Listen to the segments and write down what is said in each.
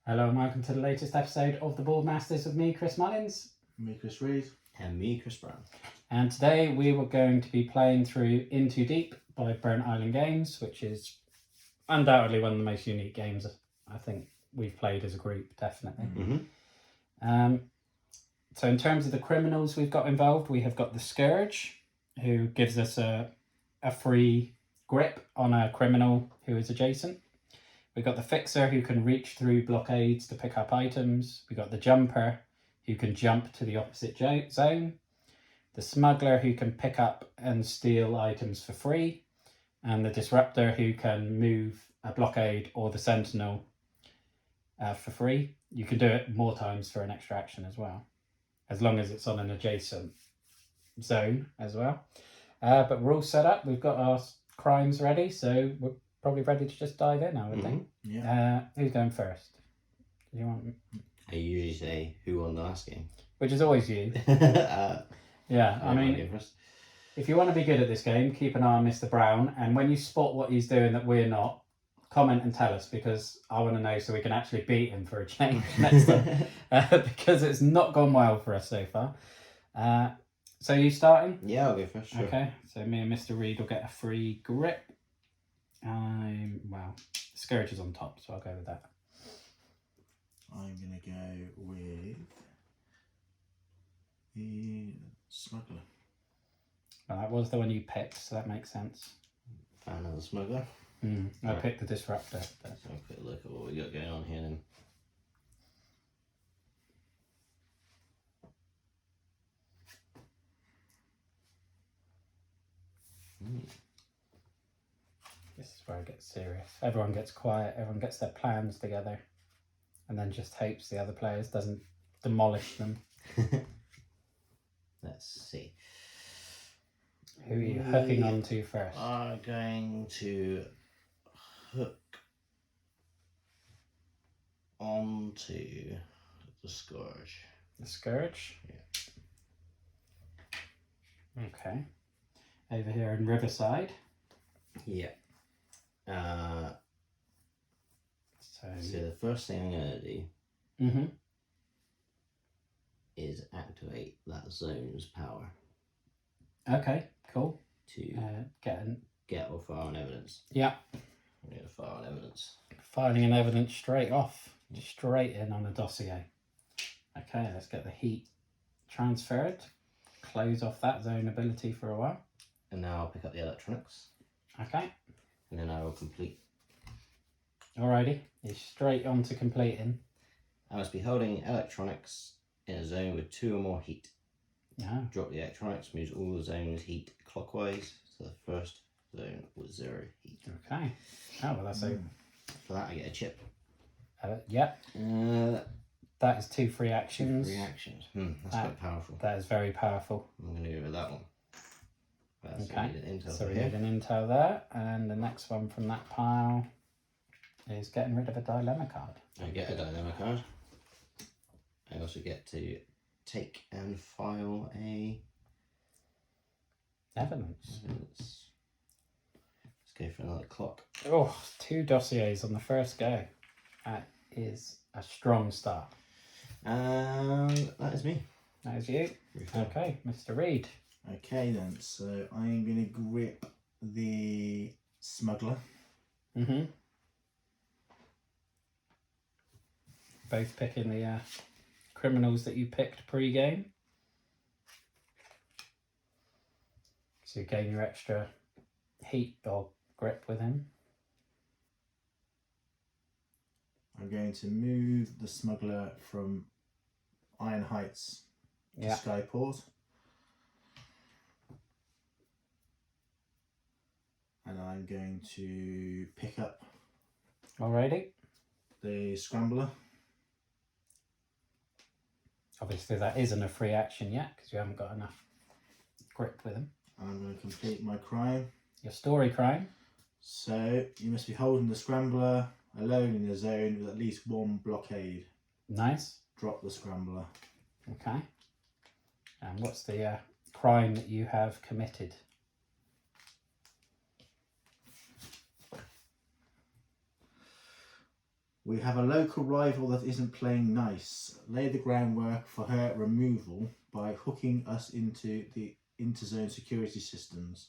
Hello and welcome to the latest episode of the Boardmasters with me, Chris Mullins. Me, Chris Reed. And me, Chris Brown. And today we were going to be playing through In Too Deep by Burnt Island Games, which is undoubtedly one of the most unique games I think we've played as a group, definitely. Mm-hmm. So in terms of the criminals we've got involved, we have got the Scourge, who gives us a free grip on a criminal who is adjacent. We've got the Fixer, who can reach through blockades to pick up items. We've got the Jumper, who can jump to the opposite zone. The Smuggler, who can pick up and steal items for free. And the Disruptor, who can move a blockade or the Sentinel for free. You can do it more times for an extra action as well, as long as it's on an adjacent zone as well. But we're all set up. We've got our crimes ready, so we're probably ready to just dive in, I would think. Yeah. Who's going first? Do you want? I usually say who won the last game. Which is always you. Yeah, I mean, if you want to be good at this game, keep an eye on Mr. Brown, and when you spot what he's doing that we're not, comment and tell us, because I want to know so we can actually beat him for a change next time, because it's not gone well for us so far. So you starting? Yeah, I'll go first. Sure. Okay, so me and Mr. Reed will get a free grip. Well, Scourge is on top, so I'll go with that. I'm going to go with the Smuggler. Well, that was the one you picked, so that makes sense. Fan of the Smuggler. I picked the Disruptor. But... So I'll quick look at what we got going on here then. This is where it gets serious. Everyone gets quiet, everyone gets their plans together, and then just hopes the other players doesn't demolish them. Let's see. Who are you hooking onto first? Are going to hook onto the Scourge. The Scourge? Yeah. Okay. Over here in Riverside. Yeah. So the first thing I'm going to do is activate that zone's power Okay, cool. to get or file an evidence. Yeah. I'm going to file an evidence. Filing an evidence straight off. Straight in on a dossier. Okay, let's get the heat transferred. Close off that zone ability for a while. And now I'll pick up the electronics. Okay. And then I will complete. Alrighty. You're straight on to completing. I must be holding electronics in a zone with 2 or more heat. Yeah. Drop the electronics, moves all the zones heat clockwise to the first zone with 0 heat. Okay. Oh, well, that's a... For that I get a chip. Yep. That is 2 free actions. 2 free actions. That's quite powerful. That is very powerful. I'm going to go with that one. Okay. So we here. need an intel there. And the next one from that pile is getting rid of a dilemma card. I get a dilemma card. I also get to take and file a Evidence. evidence. Let's go for another clock. Oh, 2 dossiers on the first go. That is a strong start. And that is me. That is you. Okay, Mr. Reed. Okay then, so I'm going to grip the Smuggler. Both picking the criminals that you picked pre-game. So you gain your extra heat or grip with him. I'm going to move the Smuggler from Iron Heights to Skyport. And I'm going to pick up Alrighty. the Scrambler. Obviously that isn't a free action yet because you haven't got enough grip with him. I'm going to complete my crime. Your story crime. So you must be holding the Scrambler alone in a zone with at least 1 blockade. Nice. Drop the Scrambler. Okay. And what's the crime that you have committed? We have a local rival that isn't playing nice. Lay the groundwork for her removal by hooking us into the interzone security systems.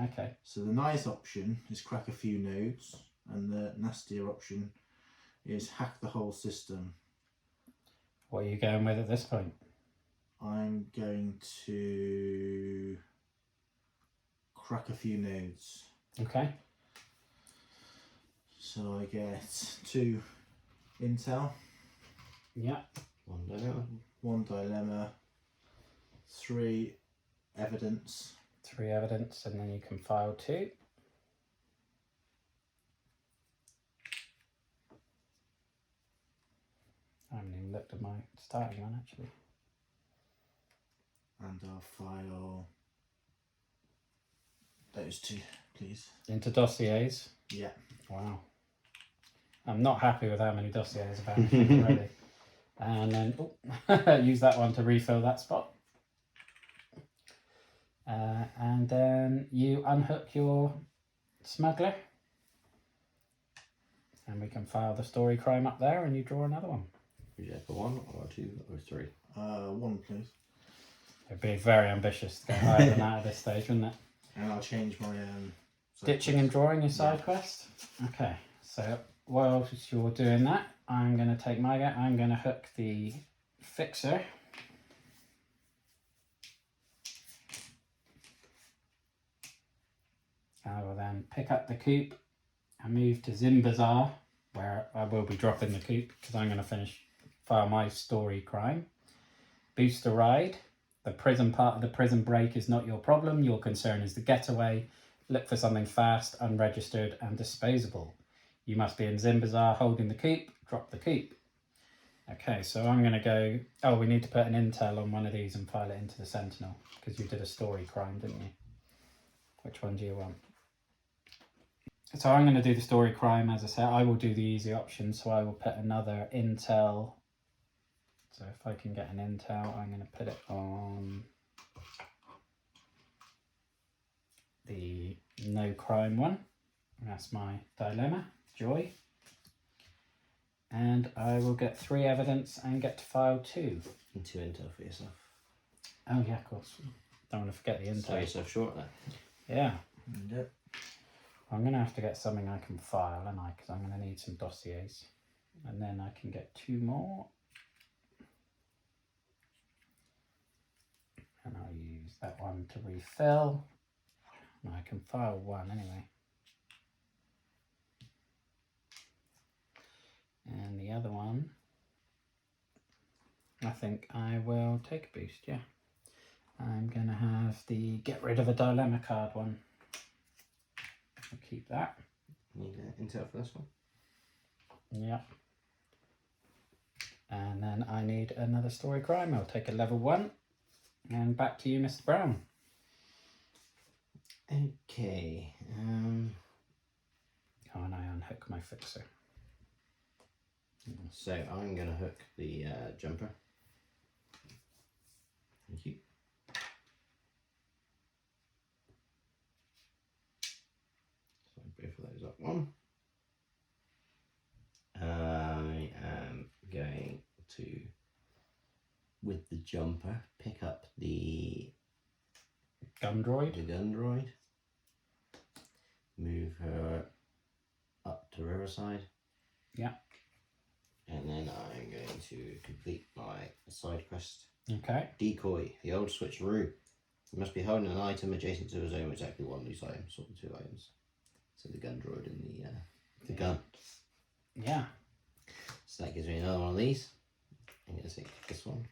Okay. So the nice option is crack a few nodes, and the nastier option is hack the whole system. What are you going with at this point? I'm going to crack a few nodes. Okay. So I get 2 intel, Yeah. 1 dilemma. 1 dilemma, 3 evidence. 3 evidence, and then you can file 2. I haven't even looked at my starting one actually. And I'll file those 2, please. Into dossiers. Yeah. Wow. I'm not happy with how many dossiers I've had already. And then use that one to refill that spot. And then you unhook your smuggler. And we can file the story crime up there, and you draw another one. Would you like a 1 or 2 or 3? 1, please. It'd be very ambitious to go higher than that at this stage, wouldn't it? And I'll change my Ditching and drawing your side quest. Okay, so while you're doing that, I'm going to take my get. I'm going to hook the fixer. I will then pick up the coupe and move to Zimbazar, where I will be dropping the coupe because I'm going to file my story crime. Boost a ride. The prison part of the prison break is not your problem. Your concern is the getaway. Look for something fast, unregistered, and disposable. You must be in Zimbazar holding the coupe. Drop the coupe. Okay, so I'm going to go... Oh, we need to put an intel on one of these and file it into the Sentinel, because you did a story crime, didn't you? Which one do you want? So I'm going to do the story crime, as I said. I will do the easy option, so I will put another intel. So if I can get an intel, I'm going to put it on the no crime one. That's my dilemma, Joy. And I will get 3 evidence and get to file 2. And 2 intel for yourself. Oh yeah, of course. Don't want to forget the Sell intel. yourself short there. Yeah. Yep. I'm going to have to get something I can file, and because I'm going to need some dossiers. And then I can get 2 more. And I'll use that one to refill. And I can file 1 anyway. And the other one, I think I will take a boost, yeah. I'm going to have the get rid of a dilemma card one. I'll keep that. Need intel for this one? Yeah. And then I need another story crime. I'll take a level 1. And back to you, Mr. Brown. Okay. Oh, and I unhook my fixer. So I'm going to hook the jumper. Thank you. So both of those up 1. I am going to, with the jumper, pick up the Gun droid. gun droid. Move her up to Riverside. Yeah. And then I'm going to complete my side quest. Okay. Decoy, the old switcheroo. You must be holding an item adjacent to a zone with exactly one of these items, or the 2 items. So the gun droid and the gun. Yeah. So that gives me another one of these. I'm going to take this one.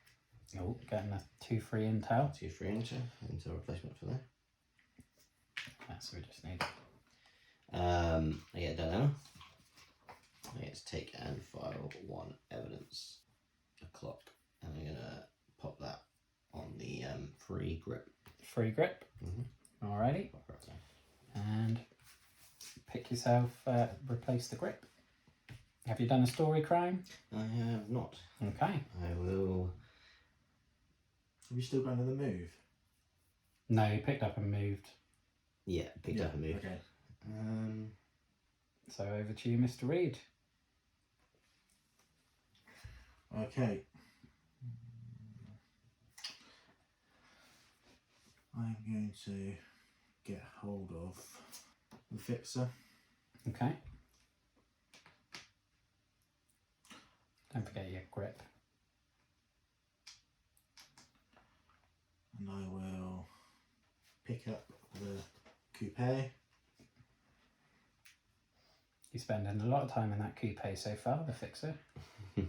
Oh, getting a 2 free intel. 2 free intel replacement for that. That's what we just need. I get a dilemma. I get to take and file 1 evidence. A clock. And I'm going to pop that on the free grip. Free grip. Mm-hmm. Alrighty. And pick yourself, replace the grip. Have you done a story crime? I have not. Okay. I will. Have you still gone to the move? No, you picked up and moved. Yeah, picked up and moved. Okay. So over to you, Mr. Reed. Okay. I'm going to get hold of the fixer. Okay. Don't forget your grip. And I will pick up the coupe. You're spending a lot of time in that coupe so far, the fixer. And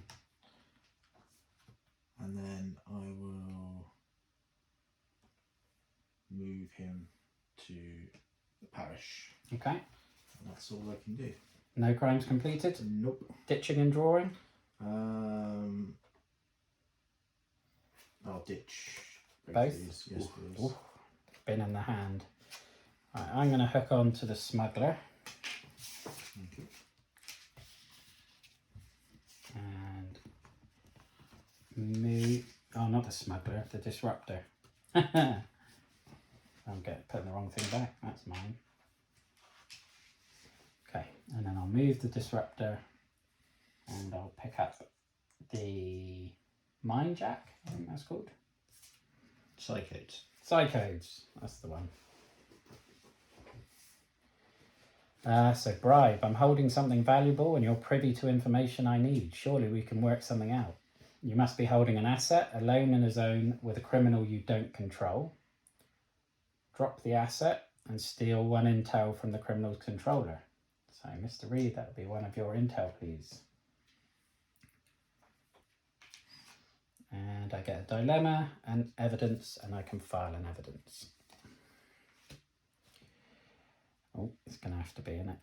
then I will move him to the parish. Okay. And that's all I can do. No crimes completed. Nope. Ditching and drawing. I'll ditch Both? these. Yes, please. Ooh. Bin in the hand. Right, I'm going to hook on to the smuggler. Thank you. And move. Oh, not the smuggler, the disruptor. I'm putting the wrong thing back. That's mine. Okay, and then I'll move the disruptor and I'll pick up the mine jack, I think that's called. Psychodes. Psychodes, that's the one. So bribe, I'm holding something valuable and you're privy to information I need. Surely we can work something out. You must be holding an asset, alone in a zone with a criminal you don't control. Drop the asset and steal one intel from the criminal's controller. So Mr. Reed, that would be one of your intel, please. And I get a dilemma and evidence, and I can file an evidence. Oh, it's going to have to be in it.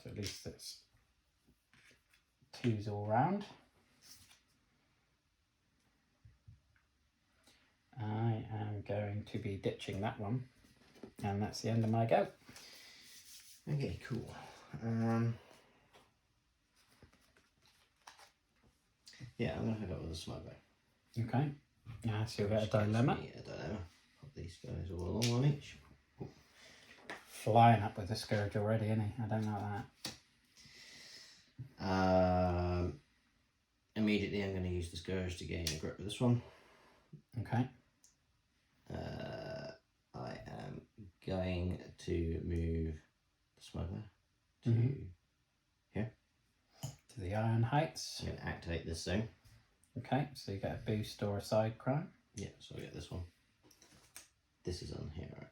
So at least it's 2s all round. I am going to be ditching that one, and that's the end of my go. Okay, cool. Yeah, I'm gonna hook up with the smuggler. Okay. Yeah, so you'll get a Which gives dilemma. me a dilemma. Pop these guys all along on each. Flying up with the scourge already, isn't he? I don't like that. Immediately, I'm going to use the scourge to gain a grip with this one. Okay. I am going to move the smuggler to here. To the Iron Heights. I'm going to activate this zone. Okay, so you get a boost or a side crime. Yeah, so I get this one. This is on here,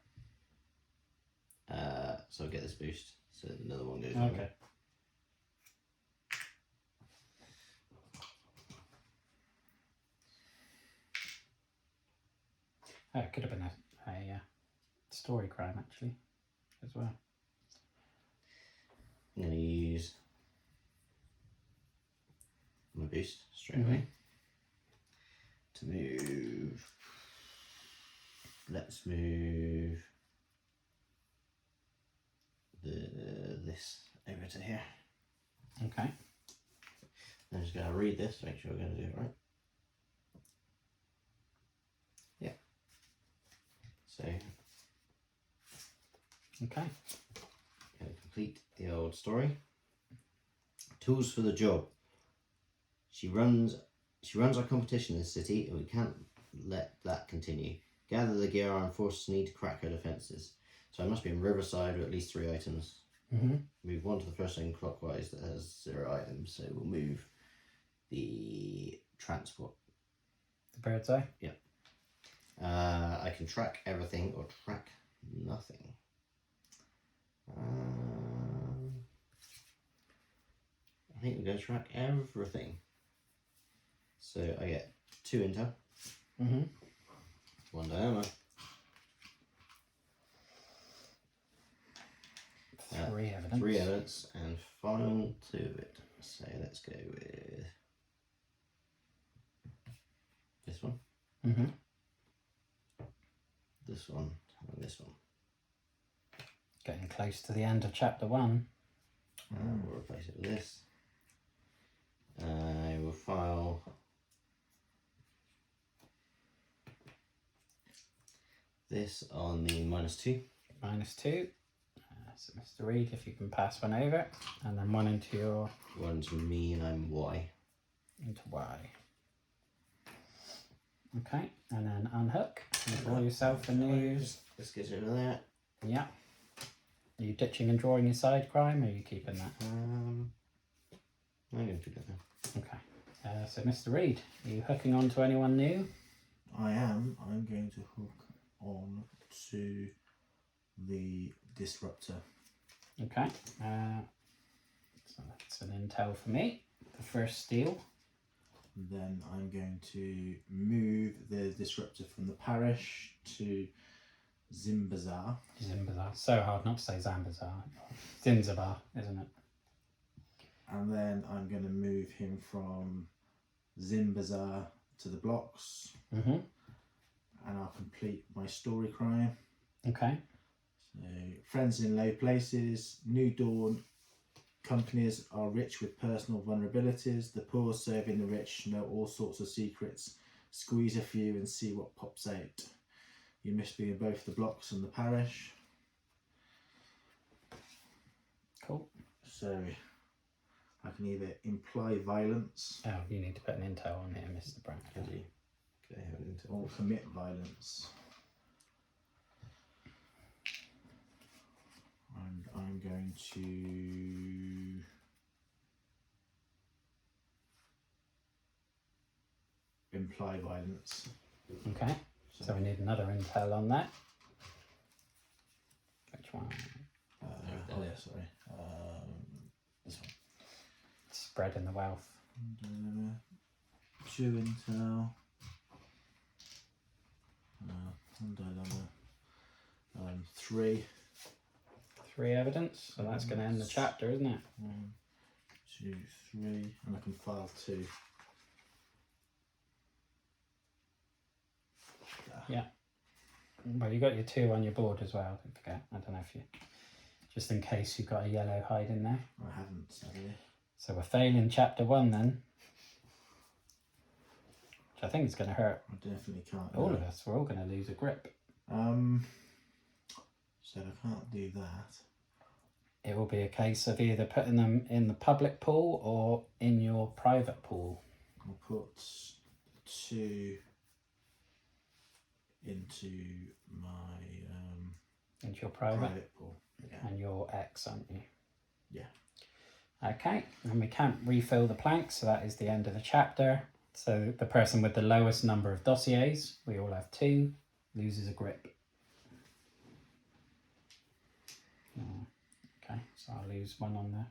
right? So I get this boost, so another one goes on. Okay. Oh, it could have been a story crime actually, as well. I'm going to use my boost straight away to move. Let's move this over to here. Okay. I'm just going to read this to make sure we're going to do it right. Yeah. So, Okay. going to complete the old story. Tools for the job. She runs our competition in this city, and we can't let that continue. Gather the gear our armed forces need to crack her defences. So I must be in Riverside with at least 3 items. Move one to the first zone clockwise that has 0 items. So we'll move the transport. The bird's eye. Yeah. I can track everything or track nothing. I think we're going to track everything. So I get 2 intel. 1 dilemma. 3 evidence. 3 evidence and final 2 of it. So let's go with this one, this one, and this one. Getting close to the end of chapter 1. We'll replace it with this. I will file this on the -2. -2. So Mr. Reed, if you can pass one over, and then one into your One to me, and I'm Y. into Y. Okay, and then unhook and draw yourself a new. This goes into that. Yeah. Are you ditching and drawing your side crime, or are you keeping that? I'm going to do that now. Okay. So Mr. Reed, are you hooking on to anyone new? I am. I'm going to hook on to the disruptor. Okay. So that's an intel for me. The first steal. Then I'm going to move the disruptor from the parish to Zimbazar. Zimbazar. So hard not to say Zambazar. Zinzabar, isn't it? And then I'm going to move him from Zimbazar to the blocks. Mm-hmm. And I'll complete my story crime. Okay. So, friends in low places, New Dawn companies are rich with personal vulnerabilities. The poor serving the rich know all sorts of secrets. Squeeze a few and see what pops out. You must be in both the blocks and the parish. Cool. So I can either imply violence Oh, you need to put an intel on here, Mr. Brown. Can you? Okay, have it into or commit violence. And I'm going to imply violence. Okay. So we need another intel on that. Which one? Oh yeah, sorry. This one. Spreading the wealth. 2 intel. One dilemma. 3. 3 evidence. So that's going to end the chapter, isn't it? 1, 2, 3, and I can file 2. Yeah. Well, you got your 2 on your board as well. Don't forget. I don't know if you, just in case you've got a yellow hide in there. I haven't, sadly. So we're failing chapter 1 then. Which I think is going to hurt I definitely can't. all of us. We're all going to lose a grip. So I can't do that. It will be a case of either putting them in the public pool or in your private pool. I'll put 2 into my Into your private. pool. Yeah. And you're X, aren't you? Yeah. Okay, and we can't refill the planks, so that is the end of the chapter. So the person with the lowest number of dossiers, we all have 2, loses a grip. Okay, so I'll lose 1 on there.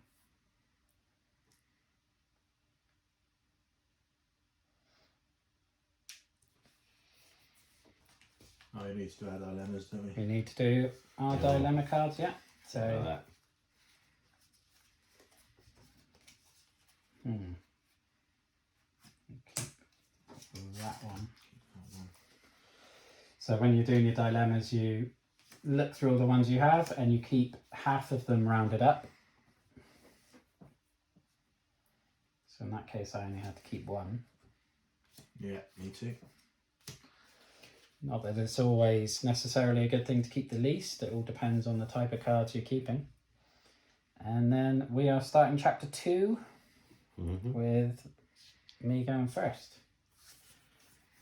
Oh, we need to do our dilemmas, don't we? We need to do our dilemma cards, yeah. So, that. keep that one. So when you're doing your dilemmas, you look through all the ones you have and you keep half of them rounded up. So in that case, I only had to keep 1. Yeah, me too. Not that it's always necessarily a good thing to keep the least. It all depends on the type of cards you're keeping. And then we are starting chapter 2 with me going first.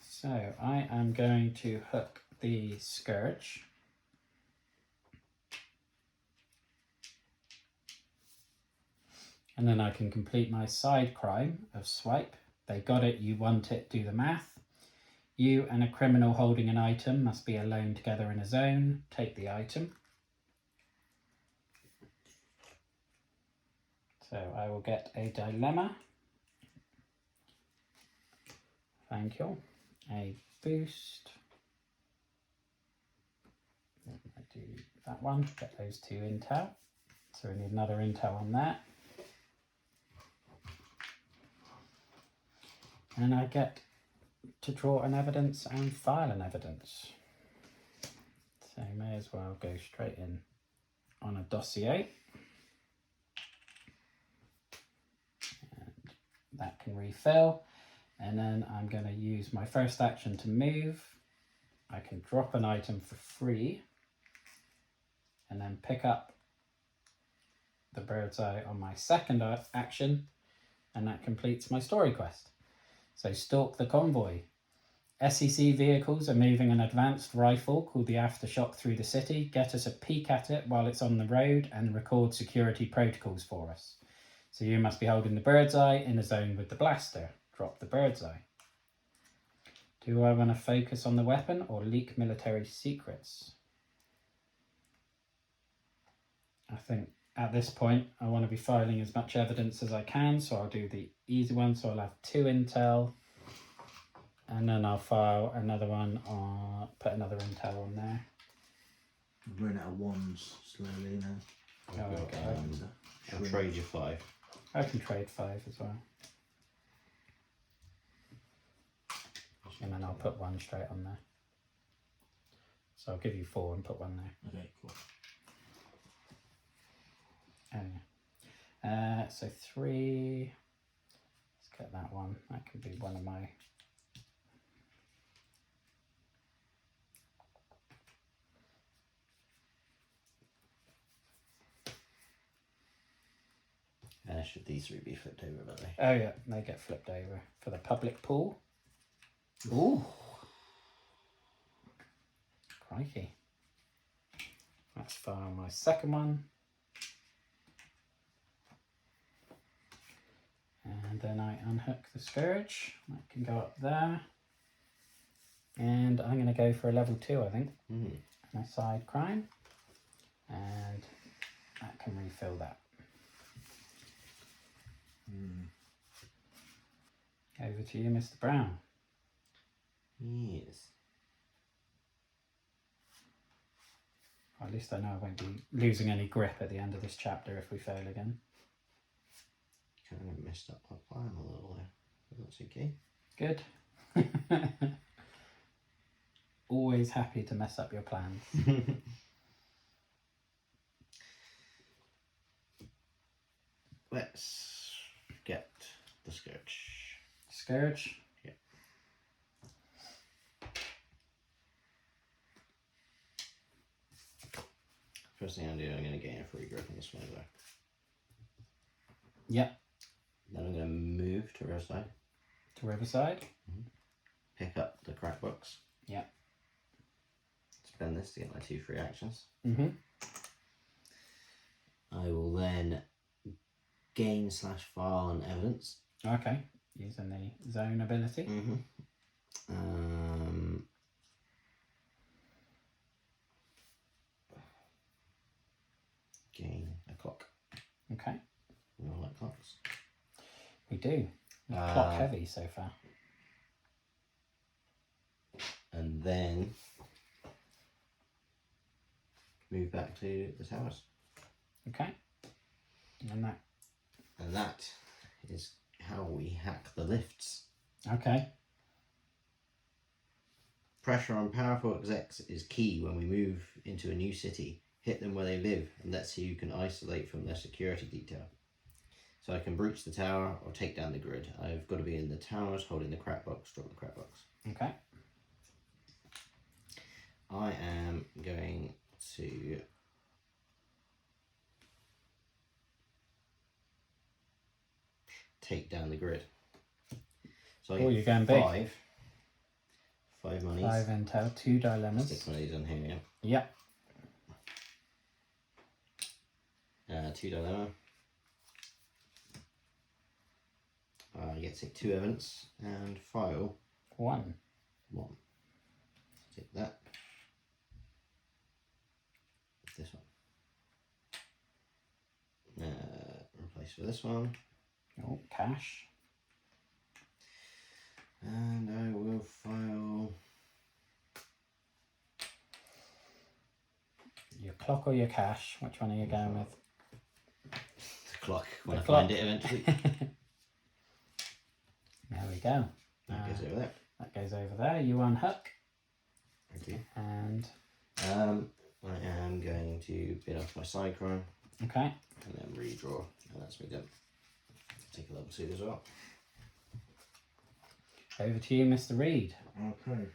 So I am going to hook the Scourge. And then I can complete my side crime of swipe. They got it, you want it, do the math. You and a criminal holding an item must be alone together in a zone. Take the item. So I will get a dilemma. Thank you. A boost. Then I do that one, get those 2 intel. So we need another intel on that. And I get to draw an evidence and file an evidence. So may as well go straight in on a dossier. And that can refill. And then I'm going to use my first action to move. I can drop an item for free. And then pick up the bird's eye on my second action, and that completes my story quest. So stalk the convoy. SEC vehicles are moving an advanced rifle called the Aftershock through the city. Get us a peek at it while it's on the road and record security protocols for us. So you must be holding the bird's eye in a zone with the blaster. Drop the bird's eye. Do I want to focus on the weapon or leak military secrets? I think at this point I want to be filing as much evidence as I can, so I'll do the easy one. So I'll have 2 intel, and then I'll file another one, put another intel on there. I'm running out of wands slowly now. Oh, okay. I'll trade you 5. I can trade 5 as well. And then I'll put 1 straight on there. So I'll give you 4 and put 1 there. Okay, cool. So 3. Let's get that one. That can be one of my. Should these 3 be flipped over, by the way? Oh yeah, they get flipped over for the public pool. Ooh. Crikey. Let's file my second one. And then I unhook the Scourge. That can go up there. And I'm going to go for a level 2, I think. My side crime. And that can refill that. Over to you, Mr. Brown. Yes. Or at least I know I won't be losing any grip at the end of this chapter if we fail again. Kind of messed up my plan a little there, but that's okay. Good. Always happy to mess up your plans. Let's get the Scourge. Scourge? Yeah. First thing I'm doing, I'm going to gain a free grip on this one as well. Yep. Then I'm going to move to Riverside. To Riverside? Pick up the crack box. Yep. Spend this to get my 2 free actions. Mm-hmm. I will then gain / file an evidence. Okay. Using the zone ability. Gain a clock. Okay. We all like clocks. We do. We're clock heavy so far. And then move back to the towers. Okay. And that is how we hack the lifts. Okay. Pressure on powerful execs is key when we move into a new city. Hit them where they live, and that's who you can isolate from their security detail. So I can breach the tower or take down the grid. I've got to be in the towers holding the crack box, drop the crack box. Okay. I am going to take down the grid. So I Oh, get you're going big. 5 monies. 5 intel, 2 dilemmas. Stick one of these on here, Yep. 2 dilemma. I get to take 2 evidence and file 1. 1. Take that. This one. Replace with this one. Oh, cash. And I will file Your clock or your cash? Which one are you going with? the clock when The I clock. find it eventually. There we go. That goes over there. That goes over there. You unhook. Thank you. And I am going to bid off my side crime okay. and then redraw, and that's me done. Take a level 2 as well. Over to you, Mr. Reed. Okay.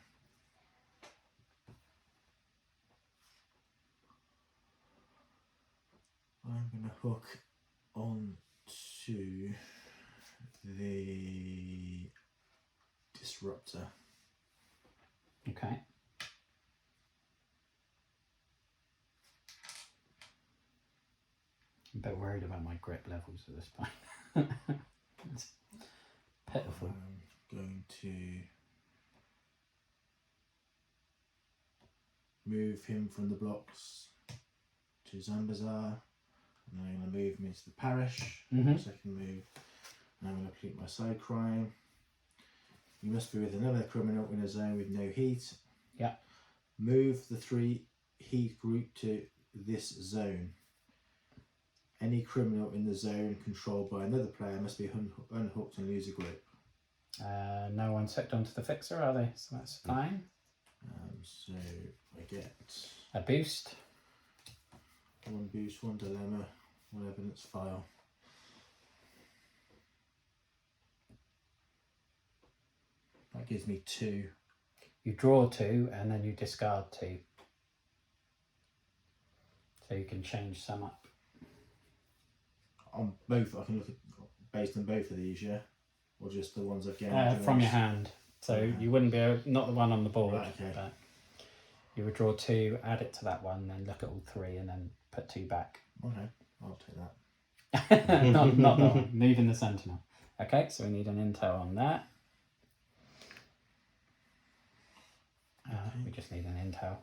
I'm going to hook on to the disruptor. Okay. I'm a bit worried about my grip levels at this point. It's pitiful. I'm going to move him from the blocks to Zambazar. And I'm going to move him into the parish. Second move. And I'm going to complete my side crime. You must be with another criminal in a zone with no heat. Yeah. Move the 3 heat group to this zone. Any criminal in the zone controlled by another player must be unhooked and lose a grip. No one's hooked onto the fixer, are they? So that's fine. So I get A boost. 1 boost, 1 dilemma, 1 evidence file. That gives me 2. You draw 2 and then you discard 2. So you can change some up. On both, I can look at based on both of these, yeah? Or just the ones I've gained? From your hand. So you wouldn't be able, not the one on the board, Right, okay. but you would draw 2, add it to that one, then look at all 3 and then put 2 back. Okay, I'll take that. not the one, moving the sentinel. Okay, so we need an intel on that. We just need an intel.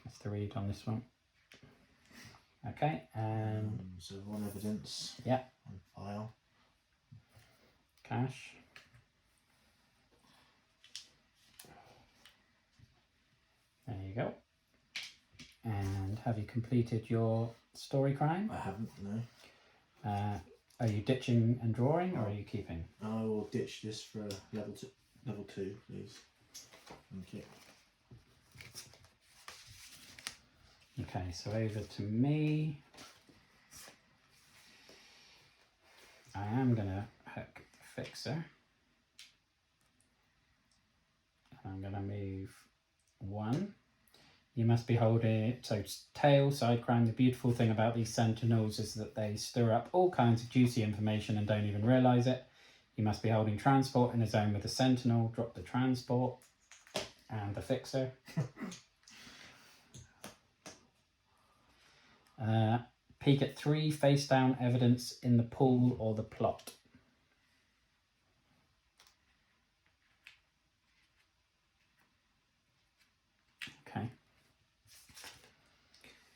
Mr. Reed on this one. Okay, So 1 evidence. Yeah. 1 file. cash. There you go. And have you completed your story crime? I haven't, no. Are you ditching and drawing, or are you keeping? I will ditch this for level 2, please. Thank you. Okay, so over to me. I am going to hook the fixer. I'm going to move 1. You must be holding it. So tail, side crime. The beautiful thing about these sentinels is that they stir up all kinds of juicy information and don't even realise it. You must be holding transport in a zone with a sentinel. Drop the transport and the fixer. Peek at 3 face down evidence in the pool or the plot. Okay.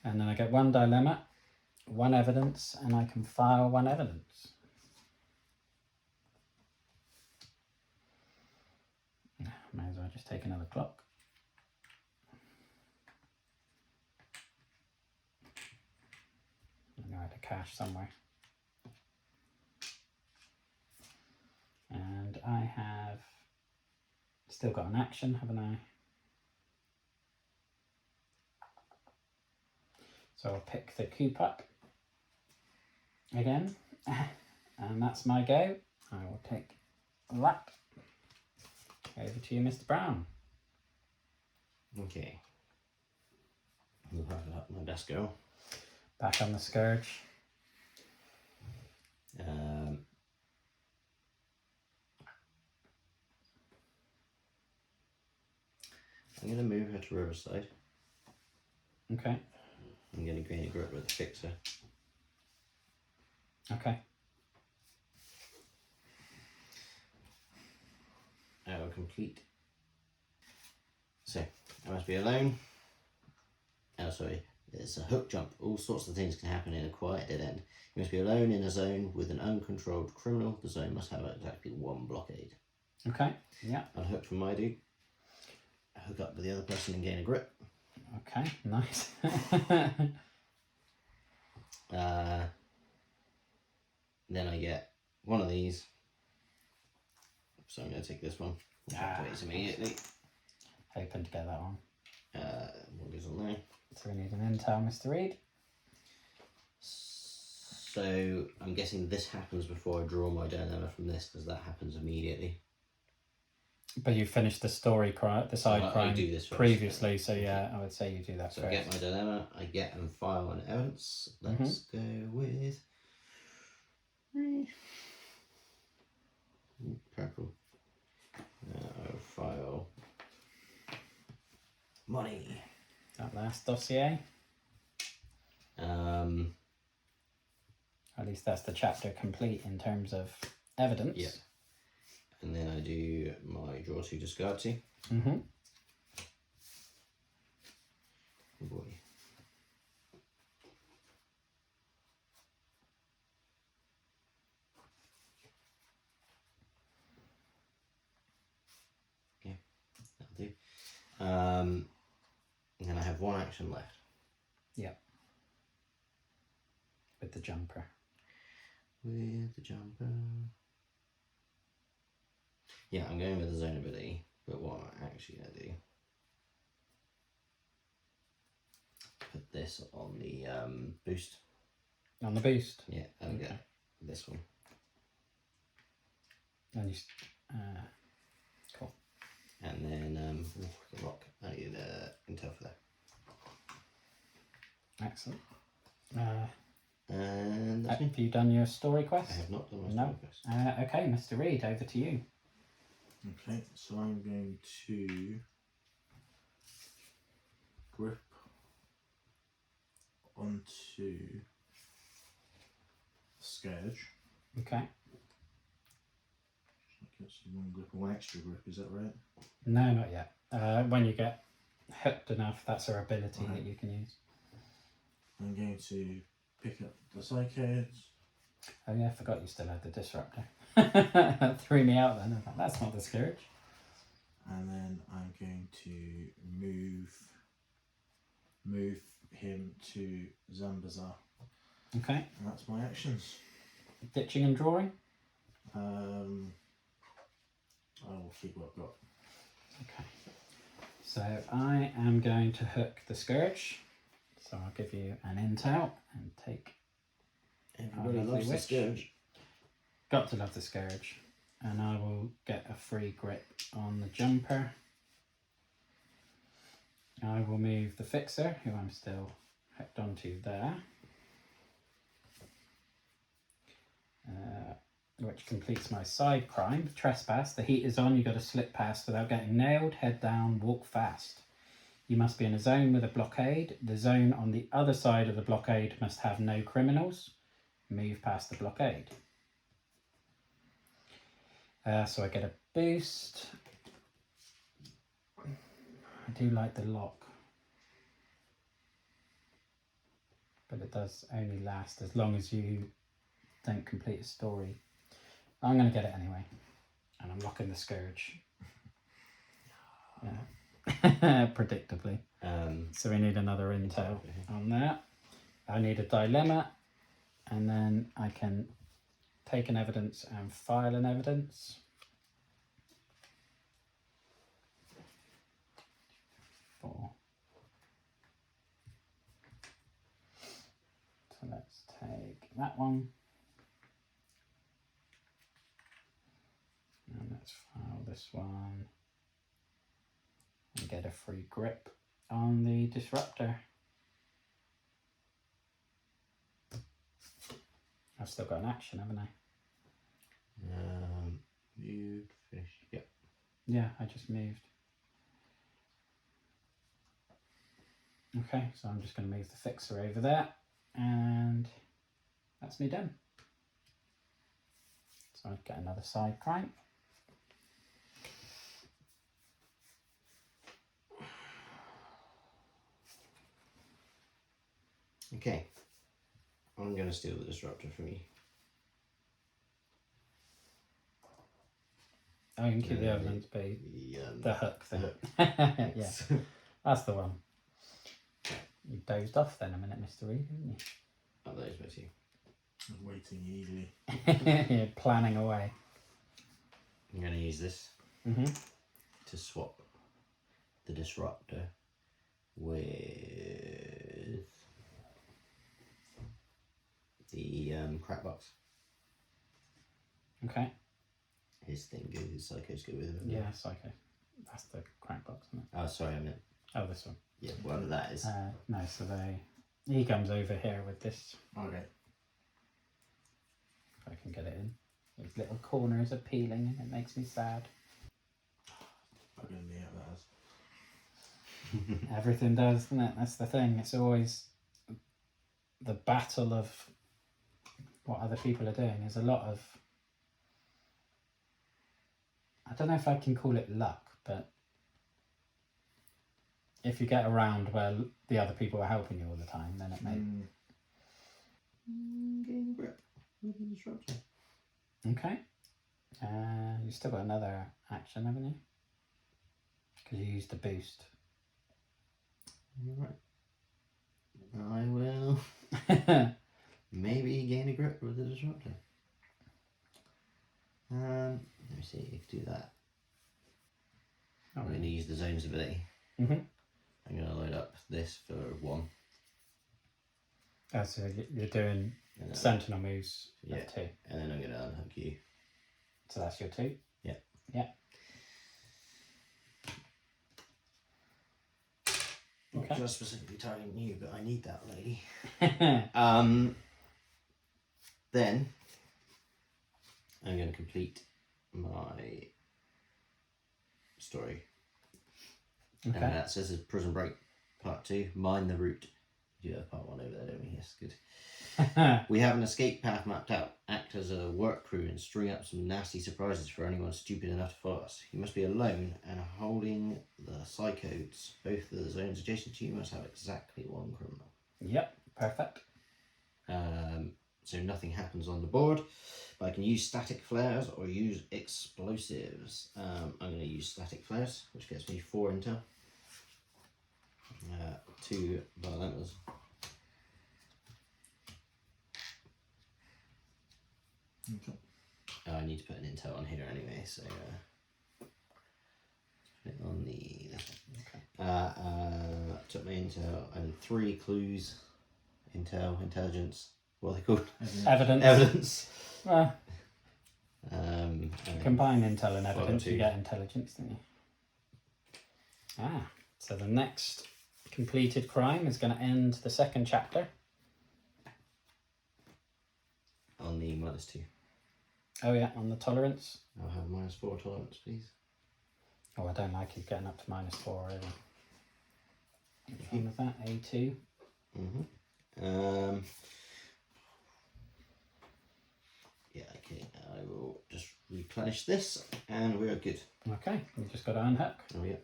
And then I get 1 dilemma, 1 evidence, and I can file 1 evidence. May as well just take another clock. I'm going to have to cache somewhere. And I have still got an action, haven't I? So I'll pick the coop up again, and that's my go. I will take that. Over to you, Mr. Brown. Okay. I'll have it up my desk go. Back on the Scourge. I'm going to move her to Riverside. Okay. I'm going to gain a grip with the fixer. Okay. I will complete. So, I must be alone. Oh, sorry. It's a hook jump. All sorts of things can happen in a quiet dead end. You must be alone in a zone with an uncontrolled criminal. The zone must have exactly 1 blockade. Okay. Yeah. Unhook from my dude. Hook up with the other person and gain a grip. Okay. Nice. Then I get 1 of these. So I'm going to take this one. Activates immediately. Hoping to get that one. What goes on there? So we need an intel, Mr. Reed. So I'm guessing this happens before I draw my dilemma from this, because that happens immediately. But you finished the story crime, the side I crime do this first. previously, so yeah, I would say you do that So first. I get my dilemma, I get and file an evidence. Let's go with Purple. File. Money. That last dossier. Um, At least that's the chapter complete in terms of evidence. Yeah. And then I do my draw to, discard to. Mm-hmm. Oh boy. Yeah, that'll do. And then I have one action left. With the jumper. With the jumper. Yeah, I'm going with the zone ability, but what I'm actually going to do, put this on the boost. On the boost. Yeah, I'll Okay. get this one. And you, cool. And then, the lock. I need intel for that. Excellent. And that's me. Have you done your story quest? I have not done my No. story quest. Okay, Mr. Reed, over to you. Okay, so I'm going to grip onto Scourge. Okay. That's one grip and one extra grip, is that right? No, not yet. When you get hooked enough, that's our ability Right. that you can use. I'm going to pick up the Psychodes. Oh yeah, I forgot you still had the disruptor. Threw me out then. I thought, that's not the Scourge. And then I'm going to move him to Zambazar. Okay. And that's my actions. Ditching and drawing. I will keep what I've got. Okay. So I am going to hook the Scourge. So I'll give you an intel and take. Everybody lovely loves the witch. Scourge. Got to love the Scourge. And I will get a free grip on the jumper. I will move the Fixer, who I'm still hooked onto there. Which completes my side crime, Trespass. The heat is on, you got to slip past without getting nailed, head down, walk fast. You must be in a zone with a blockade. The zone on the other side of the blockade must have no criminals. Move past the blockade. So I get a boost. I do like the lock. But it does only last as long as you don't complete a story. I'm going to get it anyway. And I'm locking the Scourge. Yeah. Predictably. So we need another intel on that. I need a dilemma. And then I can take an evidence and file an evidence. Four. So let's take that one. And let's file this one. And get a free grip on the disruptor. I've still got an action, haven't I? Moved, fish. Yep. Yeah, I just moved. Okay, so I'm just going to move the Fixer over there, and that's me done. So I'd get another side crime. Okay. I'm going to steal the disruptor from you. Oh, you can keep the evidence, be the hook thing. hook. Yeah, that's the one. You dozed off then a minute, Mr. Reed, didn't Oh, those were two. I'm waiting eagerly. you? You're planning away. I'm going to use this to swap the disruptor with the crack box. Okay. His thing goes, his psychos go with him. Yeah, Psycho. That's the crank box, isn't it? Oh, sorry, I meant. Oh, this one. Yeah, whatever that is. No, so he comes over here with this. Okay. If I can get it in. These little corners are peeling and it makes me sad. Bugging me out, that is. Everything does, doesn't it? That's the thing. It's always the battle of what other people are doing. There's a lot of, I don't know if I can call it luck, but if you get around where the other people are helping you all the time, then it may. Gain grip with the disruptor. Okay. You've still got another action, haven't you? Because you used the boost. You're right. I will maybe gain a grip with the disruptor. Let me see if you can do that. I'm going to use the zones ability. Mm-hmm. I'm going to load up this for 1. Oh, so you're doing And then, sentinel moves Yeah. of 2. and then I'm going to unhook you. So that's your 2? Yeah. Yeah. Not Okay. just specifically targeting you, but I need that lady. Okay. Then I'm going to complete my story. And that says it's Prison Break Part 2. Mine the route. We do have Part 1 over there, don't we? Yes, good. We have an escape path mapped out. Act as a work crew and string up some nasty surprises for anyone stupid enough to follow us. You must be alone and holding the psychodes. Both of the zones adjacent to you must have exactly 1 criminal. Yep, perfect. So nothing happens on the board, but I can use static flares or use explosives. I'm going to use static flares, which gets me 4 intel. 2 violentas. Okay. I need to put an intel on here anyway, so put it on the this one. Took my intel and 3 clues. Intel, intelligence. What are they called? Evidence. Evidence. And combine intel and evidence, 2. you get intelligence, don't you? So the next completed crime is going to end the second chapter. On the -2. Oh yeah, on the tolerance. I'll have -4 tolerance, please. Oh, I don't like you getting up to -4 already. Which one was that? A2? Yeah, okay. I will just replenish this and we're good. Okay, you just got to unhook. Oh, yeah.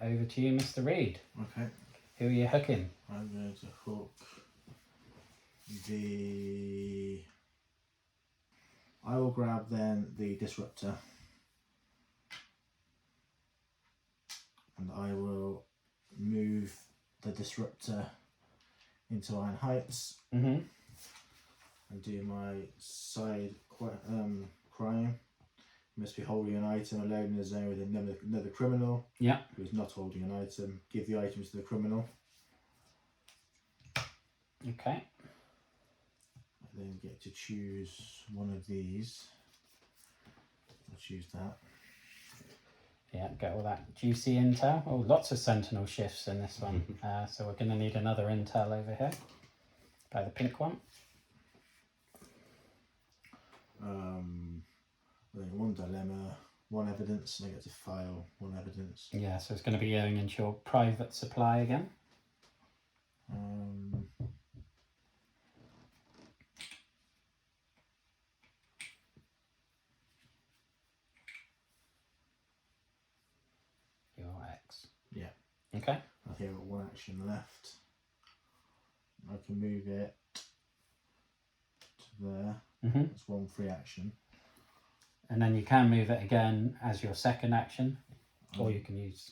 Over to you, Mr. Reed. Okay. Who are you hooking? I'm going to hook the. I will grab then the disruptor, and I will move the disruptor into Iron Heights Mm-hmm. and do my side crime. You must be holding an item alone in the zone with another criminal. Yeah. Who is not holding an item. Give the items to the criminal. Okay. I then get to choose one of these. I'll choose that. Yeah, get all that juicy intel. Oh, lots of sentinel shifts in this one. So we're going to need another intel over here by the pink one. Then 1 dilemma, 1 evidence, and I get to file 1 evidence. Yeah, so it's going to be going into your private supply again. Your X. Yeah. Okay. I think I've got 1 action left. I can move it to there. Mm-hmm. That's 1 free action. And then you can move it again as your second action, or you can use.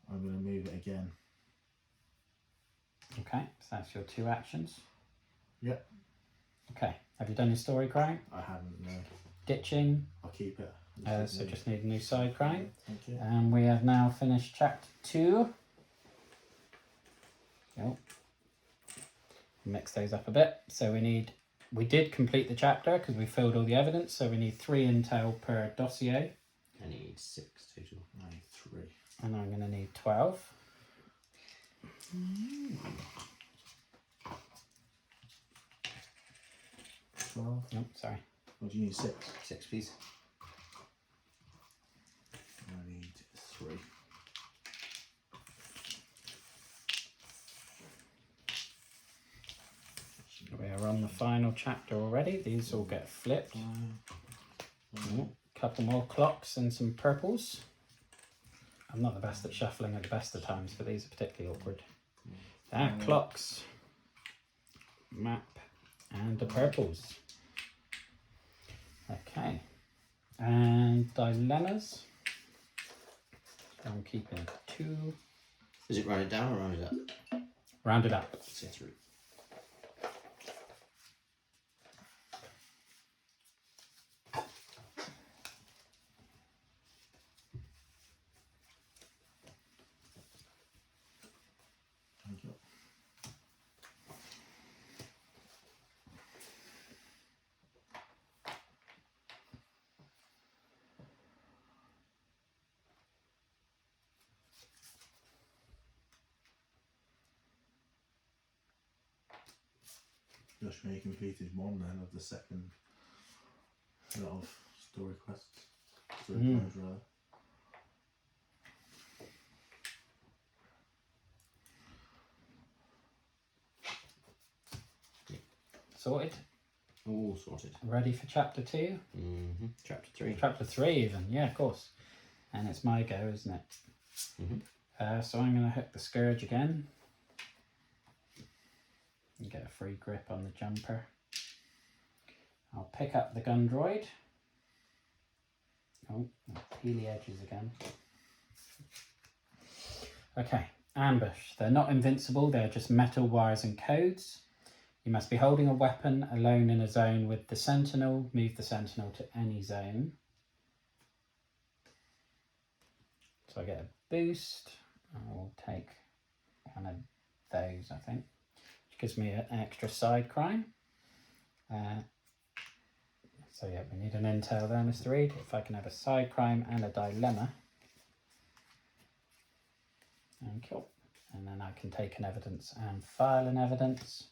I'm going to move it again. Okay, so that's your 2 actions. Yep. Okay, have you done your story crime? I haven't, no. Ditching. I'll keep it. So just need a new side crime. Thank you. And we have now finished chapter 2. Oh. Mix those up a bit. So we did complete the chapter because we filled all the evidence. So we need 3 intel per dossier. I need 6 total. I need 3. And I'm going to need 12. 12. Oh, sorry. Or do you need 6? 6, please. I need 3. We are on the final chapter already. These all get flipped. Couple more clocks and some purples. I'm not the best at shuffling at the best of times, but these are particularly awkward. Clocks, map, and the purples. Okay, and dilemmas. I'm keeping 2. Is it rounded down or rounded up? Rounded up. Say 3. Thank you. Josh May completed 1 then of the second lot of story quests. Story times, rather. Sorted. All sorted. Ready for chapter 2? Mm-hmm. Chapter 3. Chapter 3 even, yeah, of course. And it's my go, isn't it? Mm-hmm. So I'm going to hook the Scourge again. And get a free grip on the jumper. I'll pick up the gun droid. Oh, I'll peel the edges again. Okay, ambush. They're not invincible, they're just metal wires and codes. You must be holding a weapon alone in a zone with the sentinel. Move the sentinel to any zone. So I get a boost. I'll take one of those, I think. Which gives me an extra side crime. So yeah, we need an intel there, Mr. Reed. If I can have a side crime and a dilemma. And kill. And then I can take an evidence and file an evidence.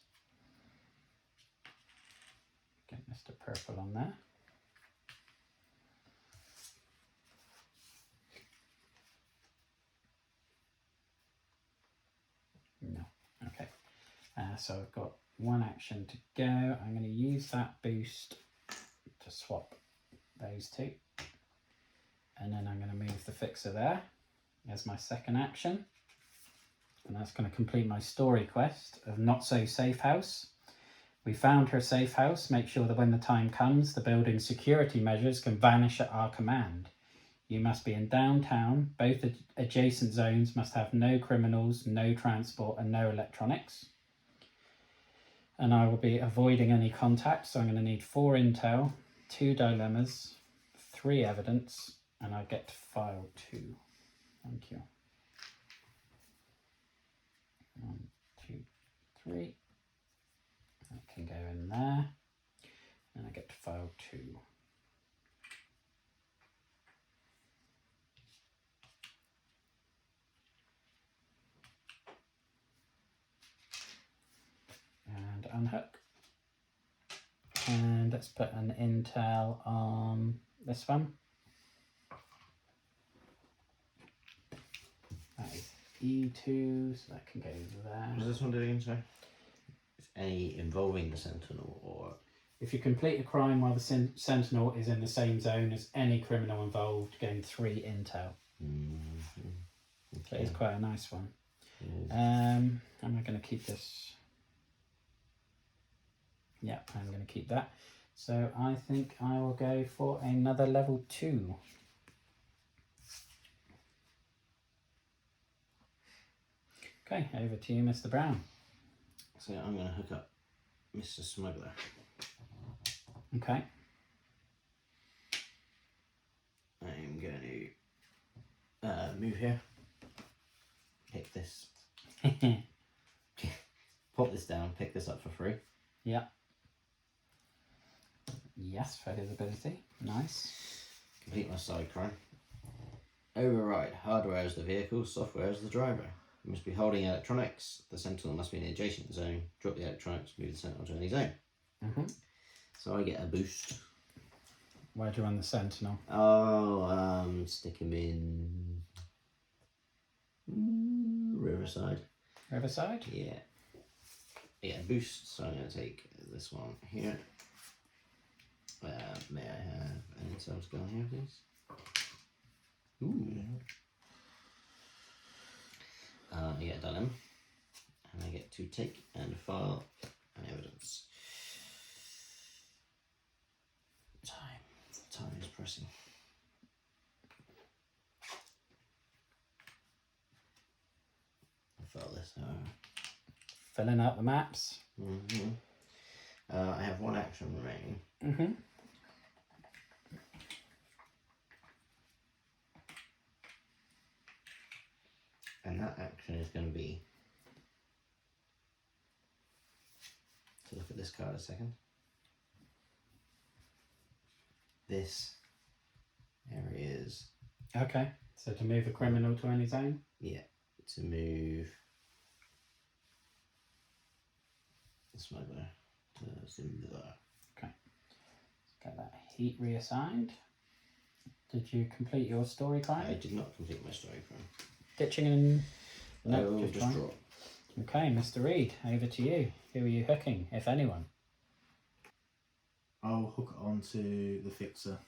Get Mr. Purple on there. No, okay. So I've got 1 action to go. I'm going to use that boost to swap those 2. And then I'm going to move the fixer there as my second action. And that's going to complete my story quest of Not So Safe House. We found her safe house. Make sure that when the time comes, the building's security measures can vanish at our command. You must be in downtown. Both adjacent zones must have no criminals, no transport, and no electronics. And I will be avoiding any contact, so I'm going to need 4 intel, 2 dilemmas, 3 evidence, and I get to file 2. Thank you. 1, 2, 3. That can go in there, and I get to file 2. And unhook. And let's put an intel on this one. That is E2, so that can go there. What is this one doing, sorry? Is any involving the Sentinel or... If you complete a crime while the Sentinel is in the same zone as any criminal involved, gain 3 intel. Mm-hmm. So it's quite a nice one. Yes. Am I going to keep this? Yeah, I'm going to keep that. So I think I will go for another level 2. Okay, over to you, Mr. Brown. So I'm going to hook up Mr. Smuggler. Okay. I'm going to move here. Pick this. Pop this down, pick this up for free. Yeah. Yes, for his ability. Nice. Complete my side crime. Override. Hardware is the vehicle, software is the driver. You must be holding electronics. The Sentinel must be in the adjacent zone. Drop the electronics, move the Sentinel to any zone. Mm-hmm. So I get a boost. Where do you want the sentinel? Oh, stick him in Riverside. Riverside? Yeah. Yeah, boost. So I'm going to take this one here. May I have an intel skill here, please? Ooh. Yeah, done him. And I get to take and file an evidence. Time is pressing. I file this now. Filling out the maps. Mm-hmm. I have one action remaining. Mm-hmm. And that action is going to be to look at this card a second. This area is, Okay. So to move a criminal to any zone? yeah, to move the smuggler to Zimdala. Get that heat reassigned. Did you complete your story I crime? did not complete my story crime. Ditching and... I No, will just just one. draw. Okay, Mr. Reed, over to you. Who are you hooking, if anyone? I'll hook onto the fixer.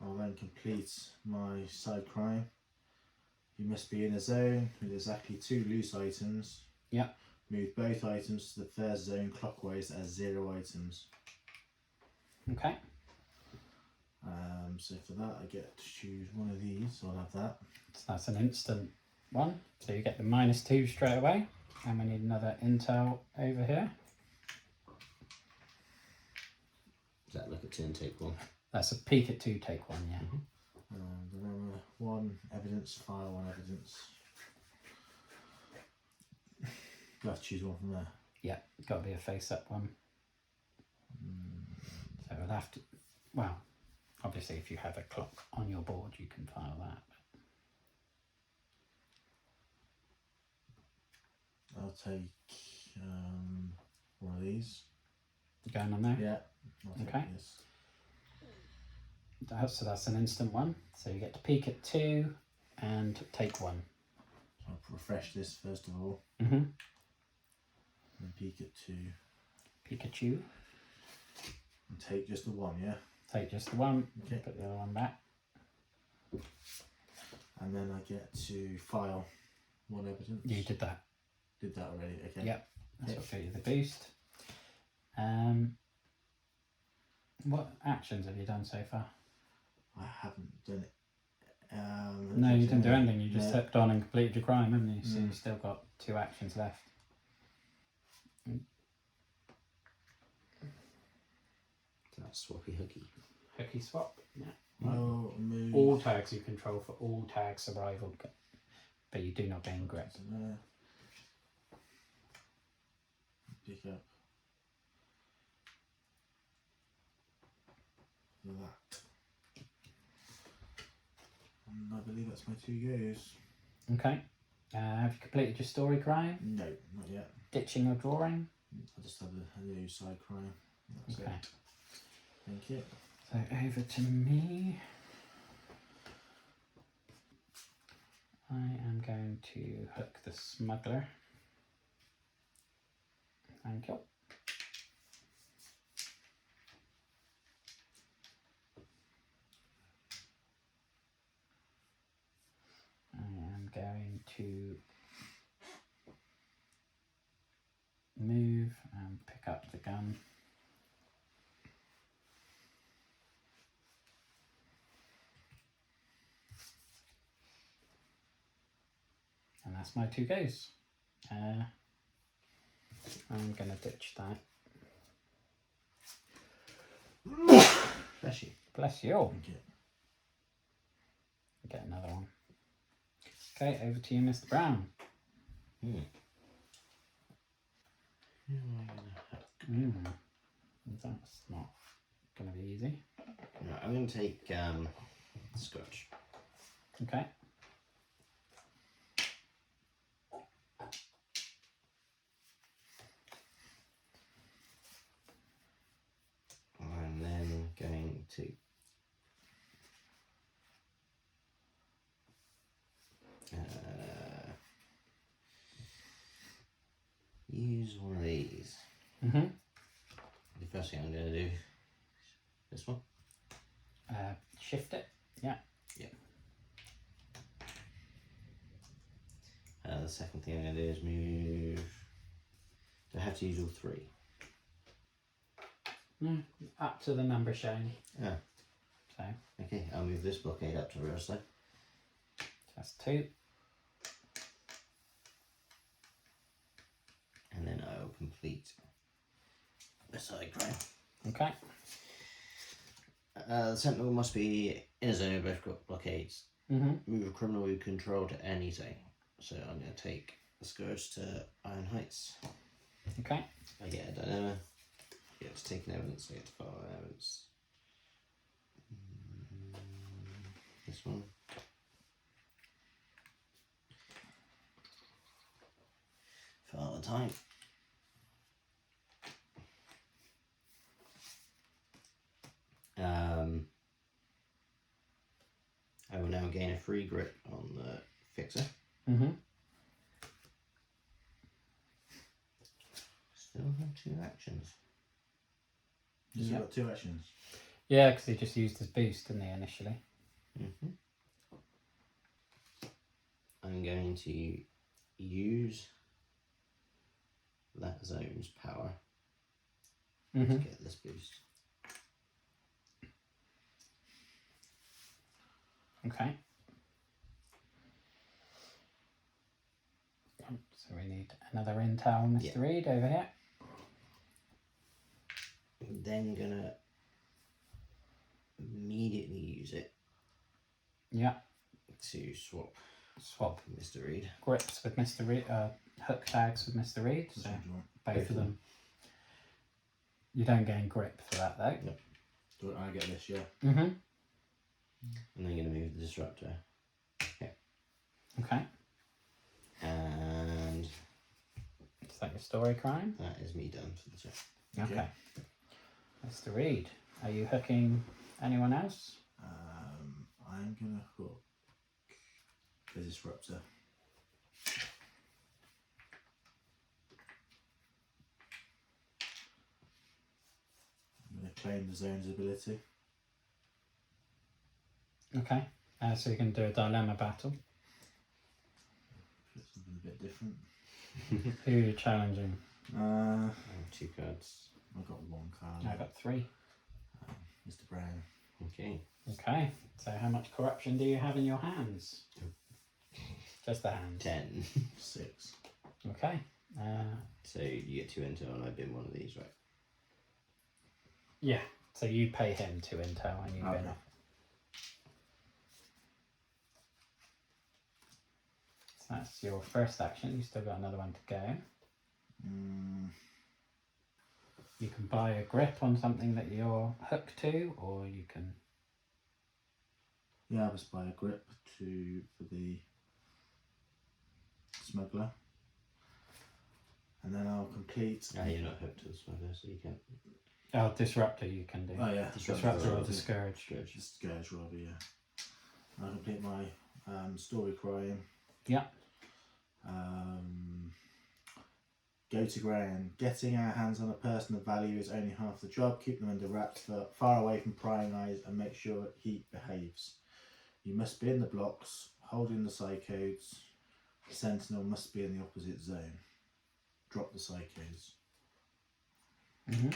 I'll then complete my side crime. You must be in a zone with exactly 2 loose items. Yep. Move both items to the first zone clockwise as 0 items. Okay. So for that I get to choose one of these, so I'll have that. So that's an instant one. So you get the -2 straight away. And we need another intel over here. Does that look at 2 and take 1? That's a peek at 2, take 1, yeah. And then 1 evidence, file 1 evidence. You have to choose one from there. Yeah, got to be a face-up one. So we'll have to... Well, obviously if you have a clock on your board, you can file that. I'll take one of these. Going on there? Yeah. I'll take Okay. this. So that's an instant one. So you get to peek at 2 and take 1. So I'll refresh this first of all. Mm-hmm. And peek at 2. Pikachu. And take just the 1, yeah? Take just the one. Okay. Put the other one back. And then I get to file 1 evidence. You did that. Did that already, okay. Yep. That's Yep. what gave you the boost. What actions have you done so far? I haven't done it. No, you didn't do anything. You just No. hooked on and completed your crime, haven't you? So Mm. you've still got 2 actions left. That's swappy hooky. Hooky swap. Yeah. I'll move. All tags you control for all tag survival, but you do not gain grip. So there. Pick up that. And I believe that's my 2 goes. Okay. Have you completed your story crime? No, not yet. Ditching or drawing? I just have a new side crime. That's Okay. it. Thank you. So over to me. I am going to hook the smuggler. Thank you. I am going to move and pick up the gun. And that's my 2 goes. I'm going to ditch that. Bless you. Bless you. Thank you. Get another one. Okay, over to you, Mr. Brown. Hmm. That's not going to be easy. Right, I'm going to take Scotch. Okay. 2. Use one of these. Mm-hmm. The first thing I'm going to do this one. Shift it. Yeah. The second thing I'm going to do is move. Do I have to use all 3? Up to the number shown. Yeah. So Okay, I'll move this blockade up to the other side. that's 2. And then I'll complete the side crime. Okay. The sentinel must be in a zone of both blockades. Mm-hmm. Move a criminal you control to any zone. So I'm going to take the Scourge to Iron Heights. Okay. I get a dilemma. I get to take an evidence. I get to file an evidence. This one. File the time. I will now gain a free grip on the fixer. Mm-hmm. Still have 2 actions. You've Yep. got 2 actions. Yeah, because he just used his boost, didn't he, initially? I'm going to use that zone's power Mm-hmm. to get this boost. Okay. So we need another intel, Mr. Yeah. Reed, over here. I'm then gonna immediately use it Yeah. to swap Swap Mr. Reed. grips with Mr. Reed, hook tags with Mr. Reed. Which So one do you want? both of them. You don't gain grip for that though. No. Do I get this? Yeah. Mm-hmm. And then gonna move the disruptor. Okay. And Is that your story crime? that is me done for the turn. Okay. Okay. Mr. Reed, are you hooking anyone else? I'm gonna hook the disruptor. I'm gonna claim the zone's ability. Okay. So you can do a dilemma battle. Put something a bit different. Who are you challenging? Uh, 2 cards. I've got 1 card. I got 3. Mr. Brown. Okay. Okay. So how much corruption do you have in your hands? Just the hands. 10. 6. Okay. So you get 2 intel and I've been one of these, right? Yeah. So you pay him 2 intel and you Okay. bin off. So that's your first action. You still got another one to go. You can buy a grip on something that you're hooked to, or you can. Yeah, I'll just buy a grip for the smuggler. And then I'll complete. You're not hooked to the smuggler, so you can't. Oh, disruptor you can do. Oh yeah, Disruptor or the the scourge. Scourge. Scourge rather, yeah. I'll complete my story crime. Yeah. Go to ground. Getting our hands on a person of value is only half the job. Keep them under wraps, far away from prying eyes, and make sure he behaves. You must be in the blocks, holding the psychodes. The sentinel must be in the opposite zone. Drop the psychos. Mm-hmm.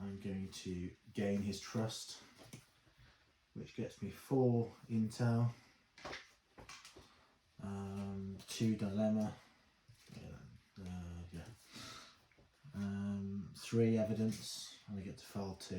I'm going to gain his trust, which gets me 4 intel, 2 dilemma, 3 evidence, and I get to file 2.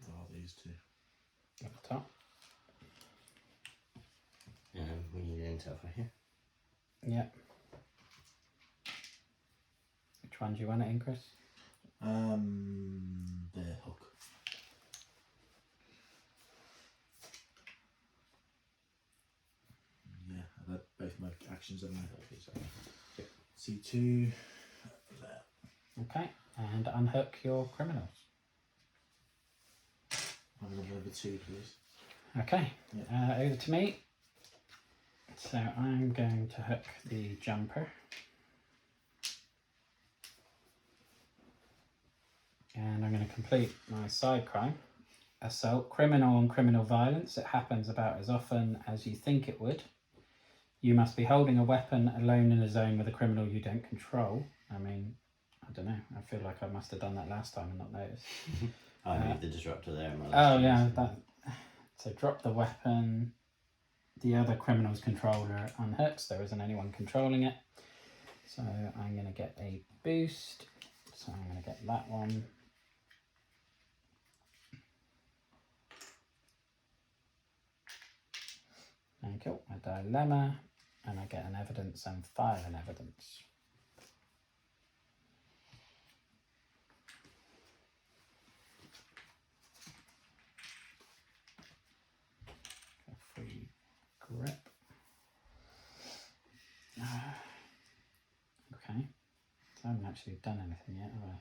File these 2. At the top. We need intel for here. Yeah. Which one do you want it in, Chris? The hook. Yeah, I've had both my actions on there. C2. There. Okay, and unhook your criminals. I'm going to number 2, please. Okay, over to me. So I'm going to hook the jumper. And I'm going to complete my side crime. Assault, criminal and criminal violence. It happens about as often as you think it would. You must be holding a weapon alone in a zone with a criminal you don't control. I mean, I don't know. I feel like I must have done that last time and not noticed. I moved the disruptor there. In my Oh last yeah, turn, so drop the weapon. The other criminal's controller unhooks. There isn't anyone controlling it. So I'm going to get a boost. So I'm going to get that one. Thank you. A dilemma. And I get an evidence and file an evidence. A free grip. Okay. So I haven't actually done anything yet, have I?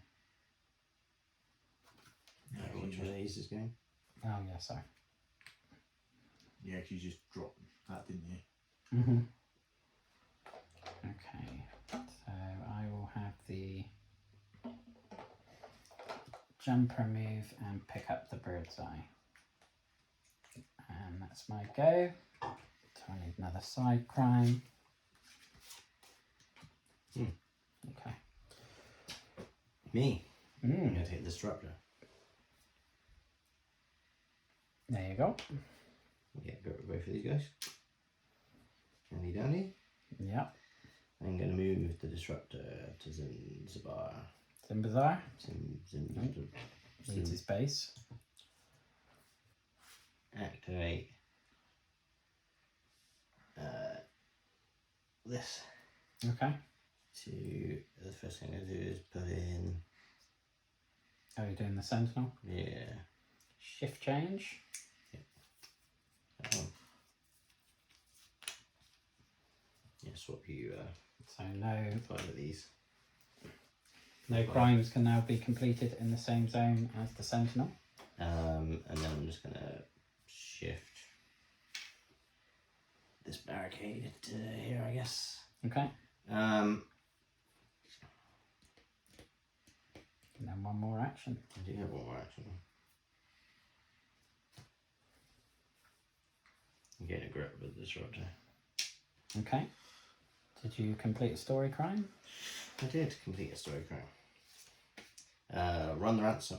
Which one of these is going? Oh yeah, sorry. Yeah, 'cause you just dropped that, didn't you? Mm-hmm. Okay, so I will have the jumper move and pick up the bird's eye. And that's my go. So I need another side crime. Okay. Me. I'm Mm. going to take the disruptor. There you go. Yeah, go with both of these guys. Handy dandy. Yep. I'm going to move the disruptor to Zanzibar. Zimbazar Zim. needs his base. Activate this. Okay. The first thing I do is put in, Are you doing the sentinel? yeah, Shift change. that one. Yeah, swap you So no 5 of these. no crimes can now be completed in the same zone as the sentinel. And then I'm just going to shift this barricade to here, I guess. Okay. Um, And then one more action. I do have one more action. I'm getting a grip with the disruptor. Okay. Did you complete a story crime? I did complete a story crime. Run the ransom.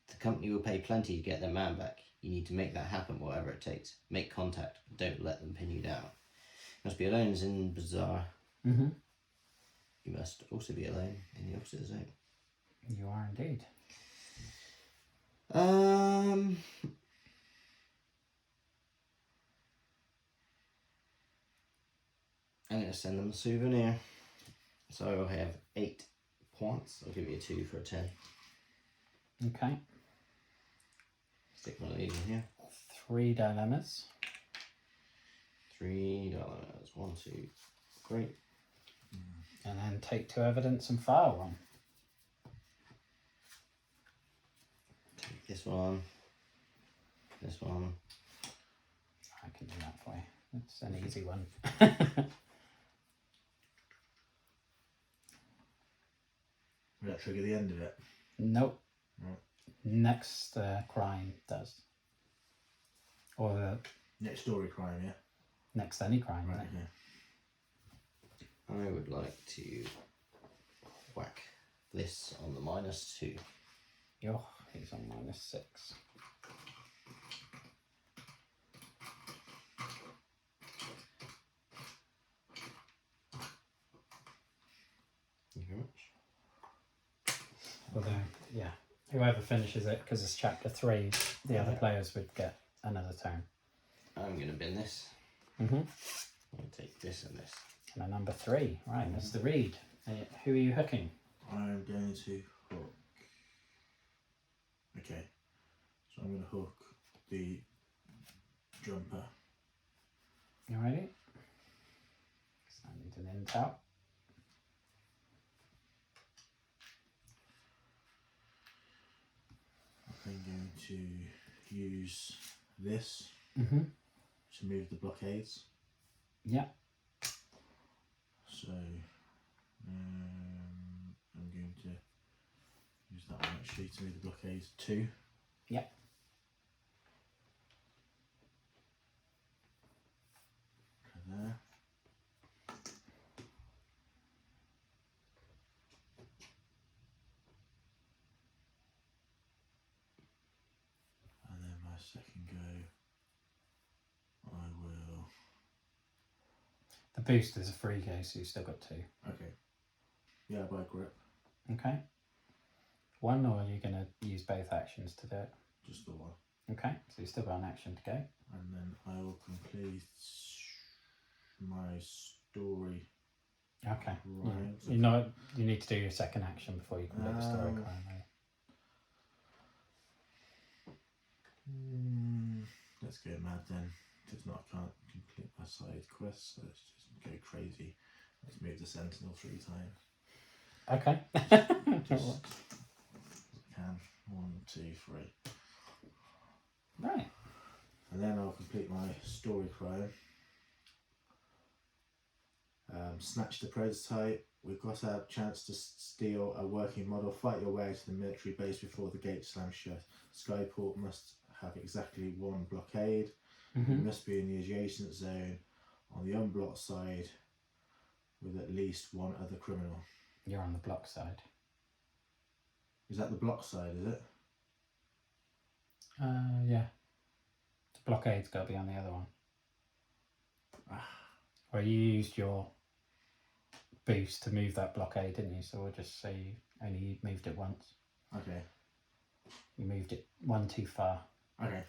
The company will pay plenty to get their man back. You need to make that happen, whatever it takes. Make contact, but don't let them pin you down. You must be alone as in Bazaar. Mm-hmm. You must also be alone in the opposite zone. You are indeed. I'm going to send them a souvenir. So I'll have 8 points. I'll give you a 2 for a 10. Okay. Stick one of these in here. 3 dilemmas. $3. 1, 2. Great. And then take 2 evidence and file one. Take this one. This one. I can do that for you. It's an easy one. Will that trigger the end of it? Nope. Right. Next crime does. Or the Next story crime, yeah? next any crime, Right, right? yeah. I would like to whack this on the -2. Oh, he's on -6. Thank you very much. Although, yeah, whoever finishes it, because it's chapter 3, the other players would get another turn. I'm going to bin this. Mm-hmm. I'll take this and this. And a number 3, right, that's the read. Who are you hooking? I'm going to hook. Okay, so I'm going to hook the jumper. You ready? So I need an intel. I'm going to use this Mm-hmm. to move the blockades. Yeah. So I'm going to use that one actually to move the blockades 2. Yeah. There. And then my second go, I will. The boost is a free go, so you've still got 2. Okay. Yeah, by grip, Okay. 1, or are you going to use both actions to do it? just the one. Okay, so you've still got an action to go. And then I will complete my story. Okay. Right. You need to do your second action before you complete the story crime. Let's go mad then. If not, I can't complete my side quest, so let's just go crazy. Let's move the sentinel 3 times. Okay. Just can. 1, 2, 3. Right. And then I'll complete my story crime. Snatch the prototype. We've got a chance to steal a working model. Fight your way to the military base before the gate slams shut. Skyport must have exactly 1 blockade. Mm-hmm. You must be in the adjacent zone on the unblocked side with at least 1 other criminal. You're on the block side. Is that the block side, is it? Yeah. The blockade's got to be on the other one. Or you used your boost to move that blockade, didn't you? So we'll just say you only moved it once. Okay. You moved it 1 too far. Okay.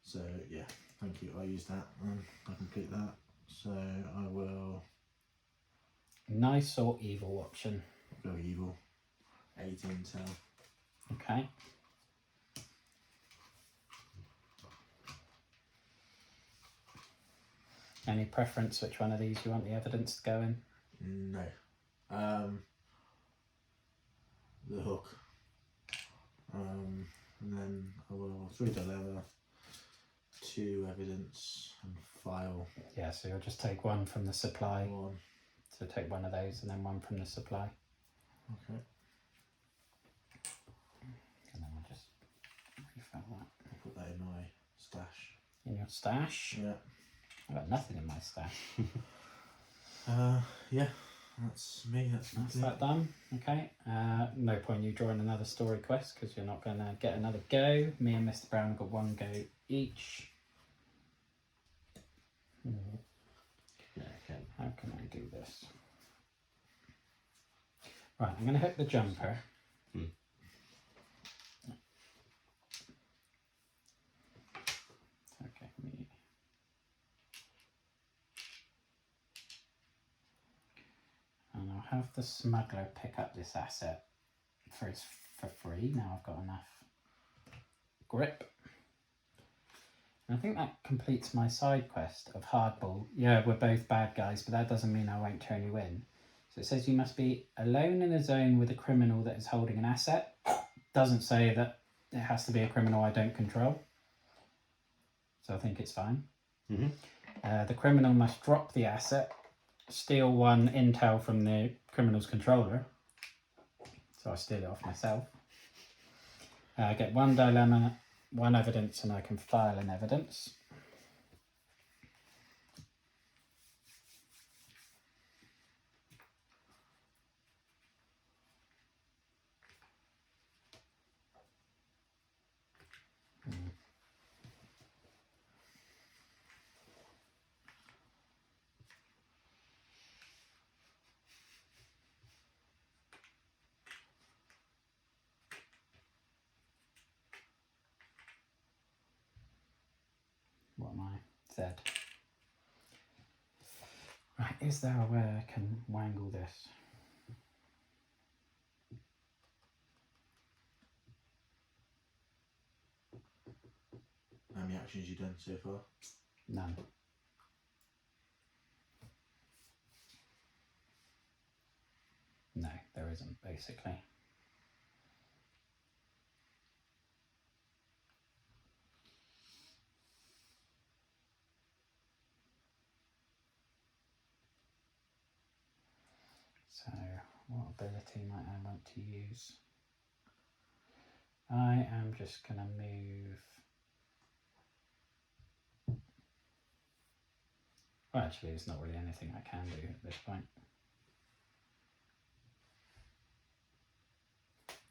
So, yeah, thank you. I'll use that and I'll complete that. So, I will Nice or evil option? go evil. 8 intel. Okay. Any preference which one of these you want the evidence to go in? No. The hook. And then I will 3 dilemma, 2 evidence, and file Yeah, so you'll just take 1 from the supply. 1. So take 1 of those and then 1 from the supply. Okay. And then we'll just refill that. I'll put that in my stash. In your stash? Yeah. I've got nothing in my stash. Yeah. That's me. That's That's complete. that done. Okay. No point you drawing another story quest because you're not going to get another go. Me and Mr. Brown have got 1 go each. Yeah, okay. How can I do this? Right, I'm going to hook the jumper. Okay, and I'll have the smuggler pick up this asset for free. Now I've got enough grip. And I think that completes my side quest of hardball. Yeah, we're both bad guys, but that doesn't mean I won't turn you in. So it says you must be alone in a zone with a criminal that is holding an asset. Doesn't say that it has to be a criminal I don't control. So I think it's fine. Mm-hmm. The criminal must drop the asset, steal 1 intel from the criminal's controller. So I steal it off myself. Get 1 dilemma, 1 evidence, and I can file an evidence. What am I? Z. Right, is there a way I can wangle this? actions you've done so far? None. No, there isn't, basically. So, what ability might I want to use? I am just going to move... Well, actually, there's not really anything I can do at this point.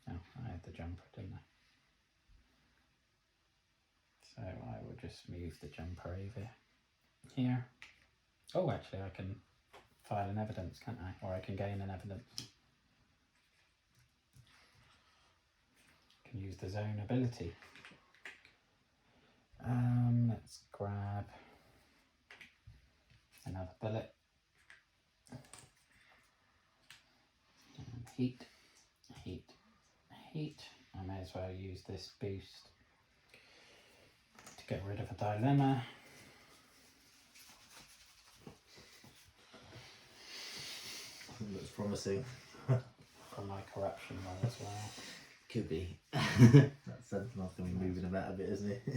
Oh, I had the jumper, didn't I? So I will just move the jumper over here. Oh, actually, I can file an evidence, can't I? Or I can gain an evidence. Can use the zone ability. Let's grab another bullet. And heat, heat, heat. I may as well use this boost to get rid of a dilemma. Looks promising. From my corruption roll as well. Could be. That Sentinel's going to be moving about a bit, isn't he?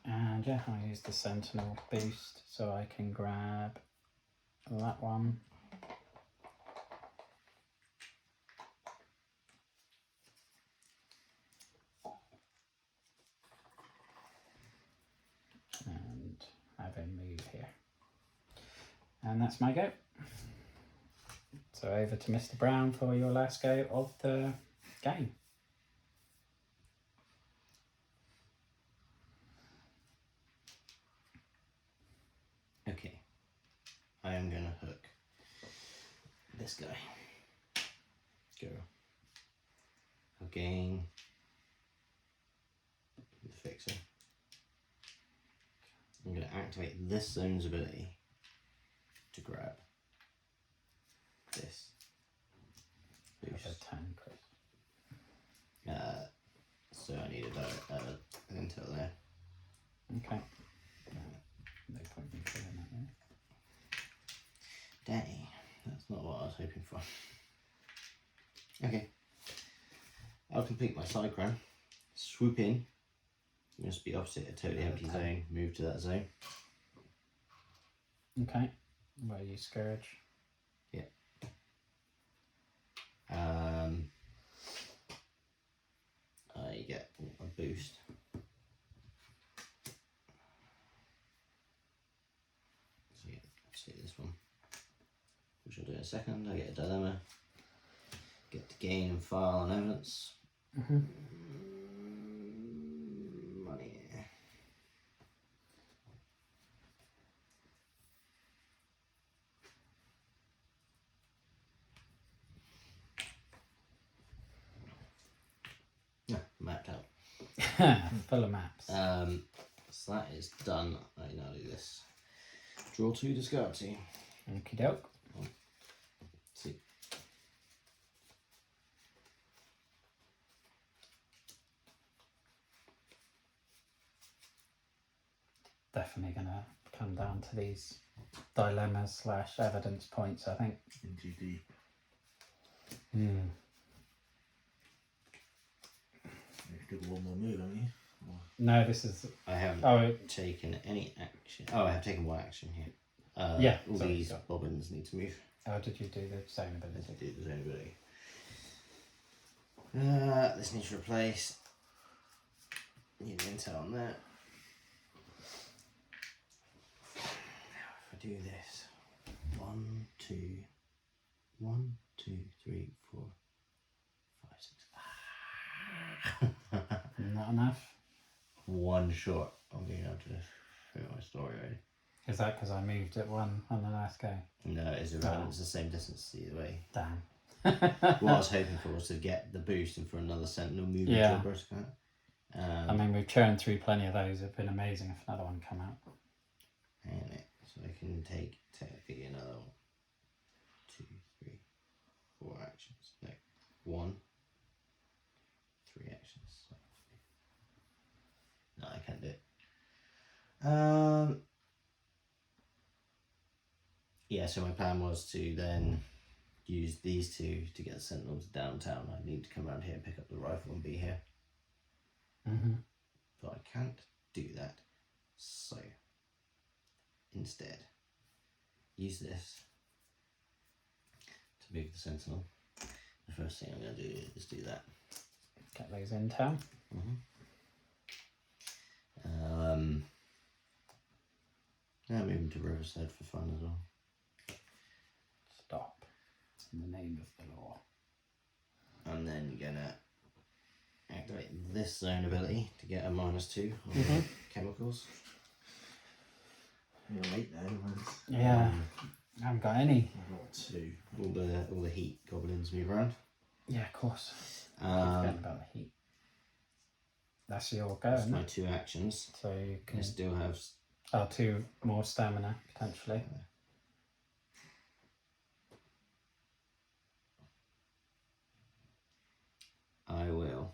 And yeah, I'll use the Sentinel boost so I can grab that one. And have him move here. And that's my go. So over to Mr. Brown for your last go of the game. Okay. I am going to hook this guy. Go. Again. The fixer. I'm going to activate this zone's ability to grab this Have boost. a 10, Chris. So I need an intel there. Okay. No point in filling that in. Dang, that's not what I was hoping for. Okay. I'll complete my side run. Swoop in. Just be opposite a totally empty zone. Move to that zone. Okay. Where you Scourge? Yeah. I get a boost. So yeah, let's take this one, which I'll do in a second. I get a dilemma. Get to gain and file an evidence. Mm-hmm. Money. Yeah, mapped out. Full of maps. So that is done. I now do this. Draw 2, discard 2. Okie doke. See. Definitely gonna come down to these dilemmas / evidence points, I think. Into deep. Hmm. You've got one more move, haven't you? No, this is... I haven't Oh, taken any action. Oh, I have taken one action here. Yeah, All sorry, these sorry. bobbins need to move. oh, did you do the zone Let's ability? do the zone ability. This needs to replace. Need intel on that. Now, if I do this, 1, 2, 1, 2, 3, 4, 5, 6. Not enough? One shot. I'm being able to figure my story ready. Is that because I moved it one on the last go? No, it's irrelevant. It's the same distance either way. Damn. What I was hoping for was to get the boost and for another sentinel moving Yeah. to a burst count. I mean, we've churned through plenty of those. It'd been amazing if another one come out. And it, so I can take technically another 2, 3, 4 actions. No, 1, 3 actions. Yeah, so my plan was to then use these two to get the Sentinels downtown. I need to come around here and pick up the rifle and be here. Mm-hmm. But I can't do that. So, instead, use this to move the Sentinel. The first thing I'm going to do is do that. Get those in town. Now moving to Riverside for fun as well. Stop. In the name of the law. I'm then gonna activate this zone ability to get a -2 on chemicals. You're late now, man. Yeah. I haven't got any. I've got 2. All the heat goblins move around. Yeah, of course. Forgetting about the heat. That's your go, That's isn't my it? 2 actions. So you I can. still have. 2 more stamina potentially. I will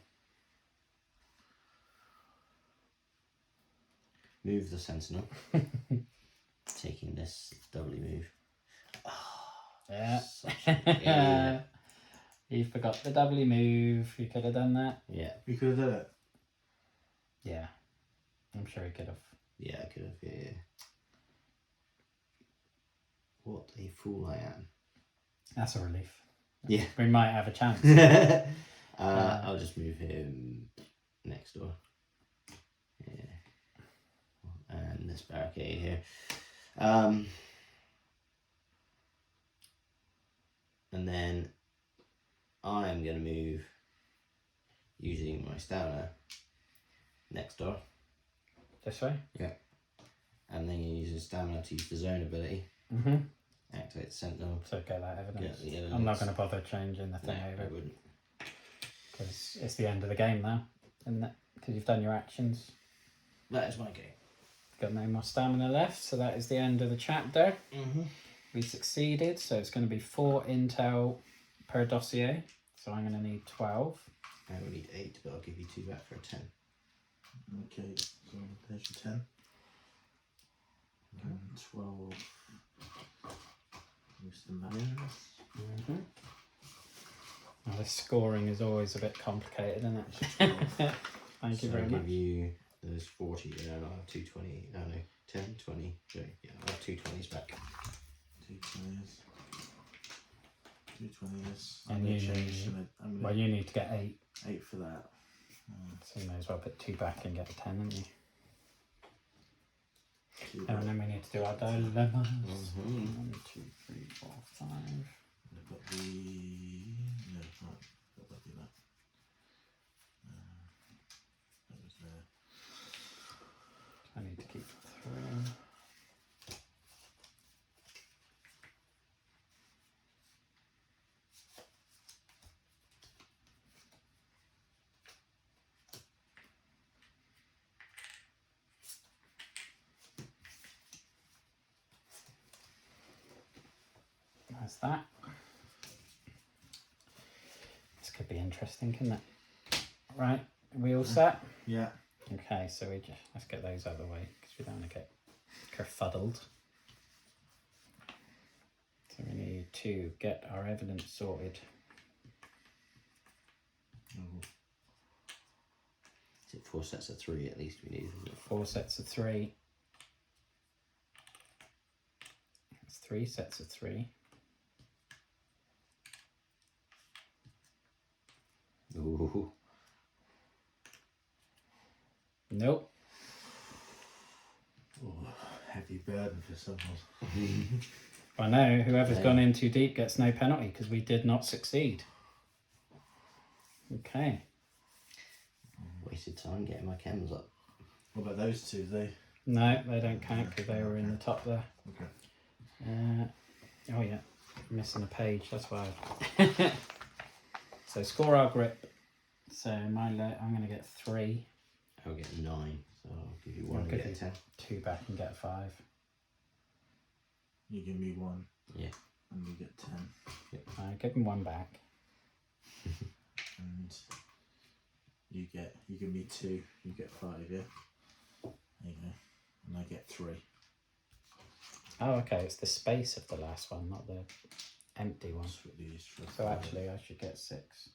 move the Sentinel, taking this doubly move. Yeah. Yeah. You forgot the doubly move. You could have done that. Yeah, We could have done it. Yeah. I'm sure he could have. yeah, I could have. Yeah. What a fool I am. That's a relief. Yeah. We might have a chance. I'll just move him next door. Yeah. And this barricade here. And then I'm going to move using my stamina next door. This way? And then you use your stamina to use the zone ability. Mm-hmm. Activate the Sentinel. So get that evidence. Get the evidence. I'm not going to bother changing the thing No, I over wouldn't. because it's the end of the game now, isn't it? Because you've done your actions. That is my game. Got no more stamina left, so that is the end of the chapter. Mm-hmm. We succeeded, so it's going to be 4 intel per dossier. So I'm going to need 12. I will need 8, but I'll give you 2 back for a 10. Okay, so there's your 10. And 12. Use the matters. Mm-hmm. Now, this scoring is always a bit complicated, isn't it? Thank you So very I'll much. give you those 40, I'll have 220, no, 10, 20, 30, yeah, I'll have 2 20s back. 2 20s. 2 20s. And I'm gonna you change need- some. I'm Well, gonna you need to get 8, 8 for that. so you may as well put 2 back and get a 10, don't you? 2 Oh, and then we need to do our dilemmas. Mm-hmm. 1, 2, 3, 4, 5. I've got the. No, right. I've got to do that. That was there. I need to keep 3. That's that. This could be interesting, couldn't it? Right, are we all set? Yeah. Okay, so let's get those out of the way because we don't want to get kerfuddled. So we need to get our evidence sorted. Is it 4 sets of 3 at least we need? Isn't it? 4 sets of 3. That's 3 sets of 3. Ooh. Nope. Oh, heavy burden for someone. I know, whoever's Yeah. gone in too deep gets no penalty because we did not succeed. Okay. Wasted time getting my chems up. What about those two? No, they don't count because they were in the top there. Okay. Oh yeah, missing a page, that's why. So score our grip. So I'm going to get 3. I'll get 9, so I'll give you 1 I'll and give get a you 10. 2 back and get a 5. You give me 1. Yeah. And you get 10. I give him 1 back. And you give me 2. You get 5. Yeah. There you go. And I get 3. Oh, okay. It's the space of the last one, not the empty one. Swap these for So 5. actually, I should get 6.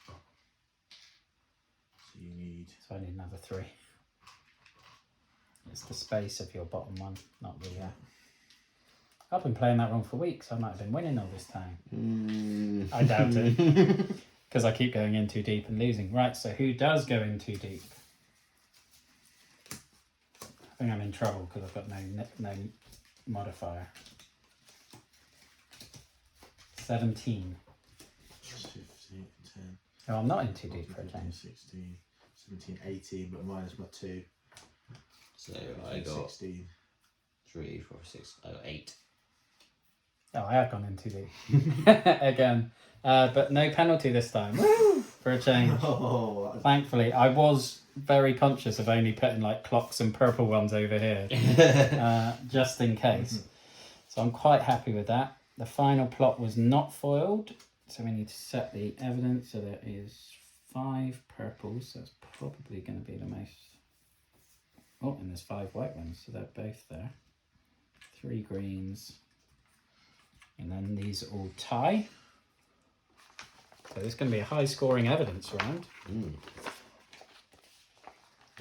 So you need. So I need another 3. It's the space of your bottom one, not the. I've been playing that wrong for weeks. I might have been winning all this time. I doubt it. Because I keep going in too deep and losing. Right, so who does go in too deep? I think I'm in trouble because I've got no modifier. 17. 15, 10. Oh, I'm not in too deep for a 15, change. 16, 17, 18, but minus my 2. So I got 16. 3, 4, 6. I got 8. Oh, I have gone in too deep. Again. But no penalty this time. For a change. Oh, Thankfully, I was very conscious of only putting like clocks and purple ones over here. Just in case. So I'm quite happy with that. The final plot was not foiled. So we need to set the evidence. So there is 5 purples. So that's probably going to be the most... Oh, and there's 5 white ones. So they're both there. 3 greens. And then these all tie. So this is going to be a high scoring evidence round.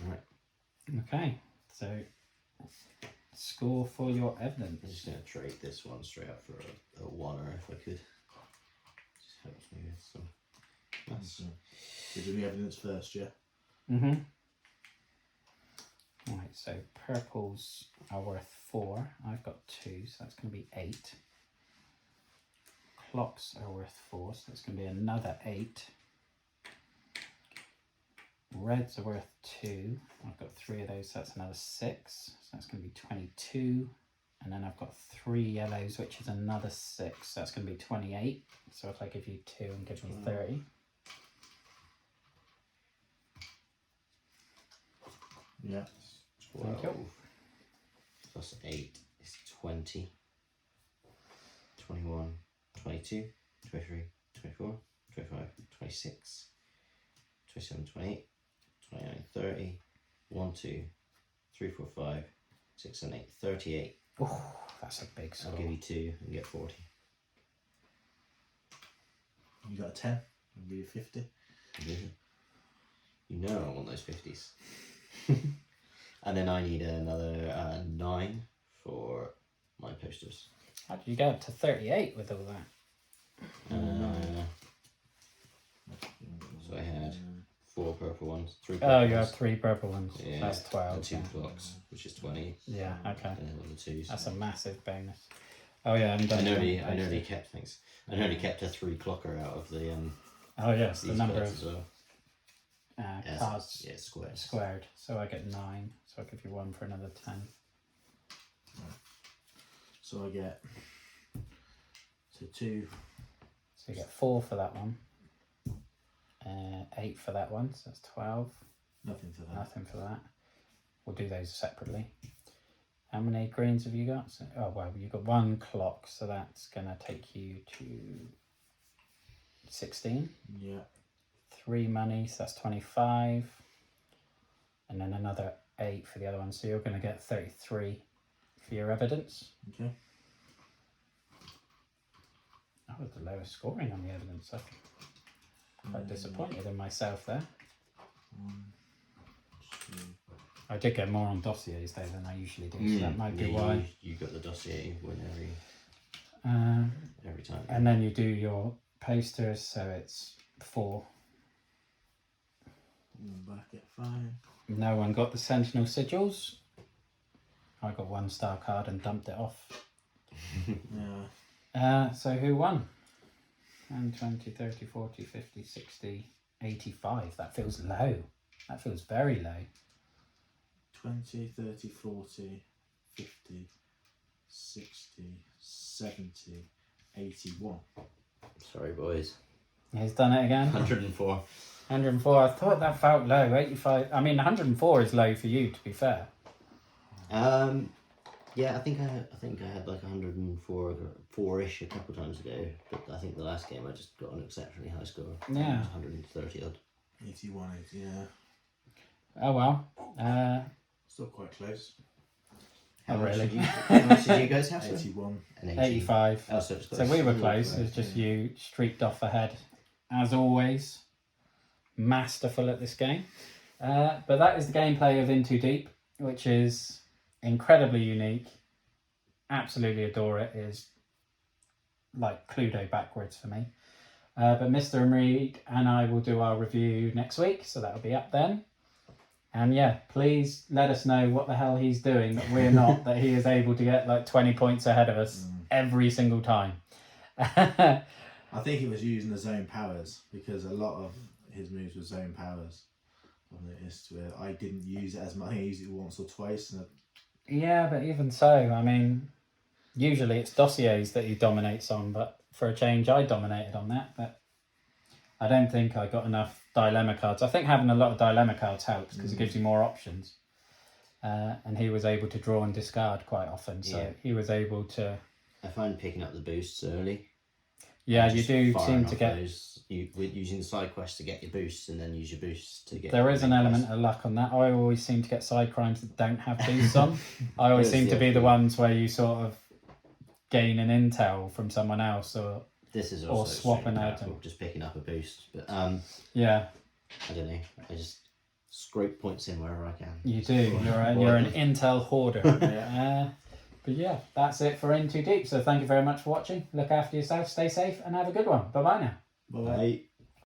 Right. Okay, so score for your I'm evidence. just going to trade this one straight up for a 1-er if I could. Just helps me with some. so we're doing the evidence first, yeah? Mm-hmm. Right, so purples are worth 4. I've got 2, so that's going to be 8. Clocks are worth 4, so that's going to be another 8. Reds are worth 2. I've got 3 of those, so that's another 6. So that's going to be 22. And then I've got 3 yellows, which is another 6. So that's going to be 28. So if I give you 2 and give me 30. Yeah. 12 Thank you. plus 8 is 20. 21, 22, 23, 24, 25, 26, 27, 28, 29, 30, 1, 2, 3, 4, 5, 6, 7, 8, 38. Oh, that's a big score. I'll give you 2 and get 40. You got a 10, I'll give you 50. You know I want those 50s. And then I need another 9 for my posters. How did you get up to 38 with all that? So I had 4 purple ones, 3 purple Oh, ones. you have 3 purple ones. Yeah, That's 12. and 2 yeah. clocks, which is 20. Yeah, okay. And then the 2s. That's a massive bonus. Oh yeah, I'm I done. nearly kept things. I nearly kept a 3 clocker out of the Oh yes, the these number cards of as well. cards Yeah, squares. squared. So I get 9. So I'll give you 1 for another 10. So I get 2. So you get 4 for that one. 8 for that one. So that's 12. Nothing for that. Nothing for that. We'll do those separately. How many greens have you got? So, oh well, you've got 1 clock, so that's gonna take you to 16. Yeah. 3 money, so that's 25. And then another 8 for the other one. So you're gonna get 33 for your evidence. Okay. That was the lowest scoring on the evidence. I'm quite disappointed in myself there. 1, 2. I did get more on dossiers though than I usually do, so that might be Yeah, why. You got the dossier win every time. And then you do your posters, so it's 4. Back at 5. No one got the Sentinel sigils. I got 1 star card and dumped it off. Yeah. So who won? 10, 20, 30, 40, 50, 60, 85. That feels low. That feels very low. 20, 30, 40, 50, 60, 70, 81. Sorry, boys. He's done it again. 104. 104. I thought that felt low. 85. I mean, 104 is low for you, to be fair. Yeah, I think I had like 104-ish a couple times ago, but I think the last game I just got an exceptionally high score. Yeah. 130 odd. 81, yeah. Oh well. Still quite close. How Oh, much really? How much did you guys have? Sorry? 81. An 80. 85. Oh, so it's So close. we were We were close. close, It's just yeah. you streaked off ahead, as always. Masterful at this game. But that is the gameplay of In Too Deep, which is incredibly unique. Absolutely adore it. It is like Cluedo backwards for me. But Mr. Reed and I will do our review next week, so that'll be up then. And yeah, please let us know what the hell he's doing that we're not, that he is able to get like 20 points ahead of us every single time. I think he was using the zone powers because a lot of his moves were zone powers. I've noticed where I didn't use it as much. I think I used it once or twice. And Yeah, but even so, I mean, usually it's dossiers that he dominates on, but for a change, I dominated on that. But I don't think I got enough dilemma cards. I think having a lot of dilemma cards helps because it gives you more options. And he was able to draw and discard quite often, so Yeah. he was able to. I find picking up the boosts early. Yeah, and you just do firing seem to off get. those, with using the side quests to get your boosts, and then use your boosts to get. There your is an main element quest. of luck on that. I always seem to get side crimes that don't have boosts on. I always There's seem to the be the option. ones where you sort of gain an intel from someone else, or This is or also swap extremely an powerful, item. just picking up a boost. But yeah, I don't know. I just scrape points in wherever I can. you do. You're an intel hoarder. But yeah, that's it for In Too Deep. So thank you very much for watching. Look after yourself, stay safe, and have a good one. Bye bye now. Bye. Bye.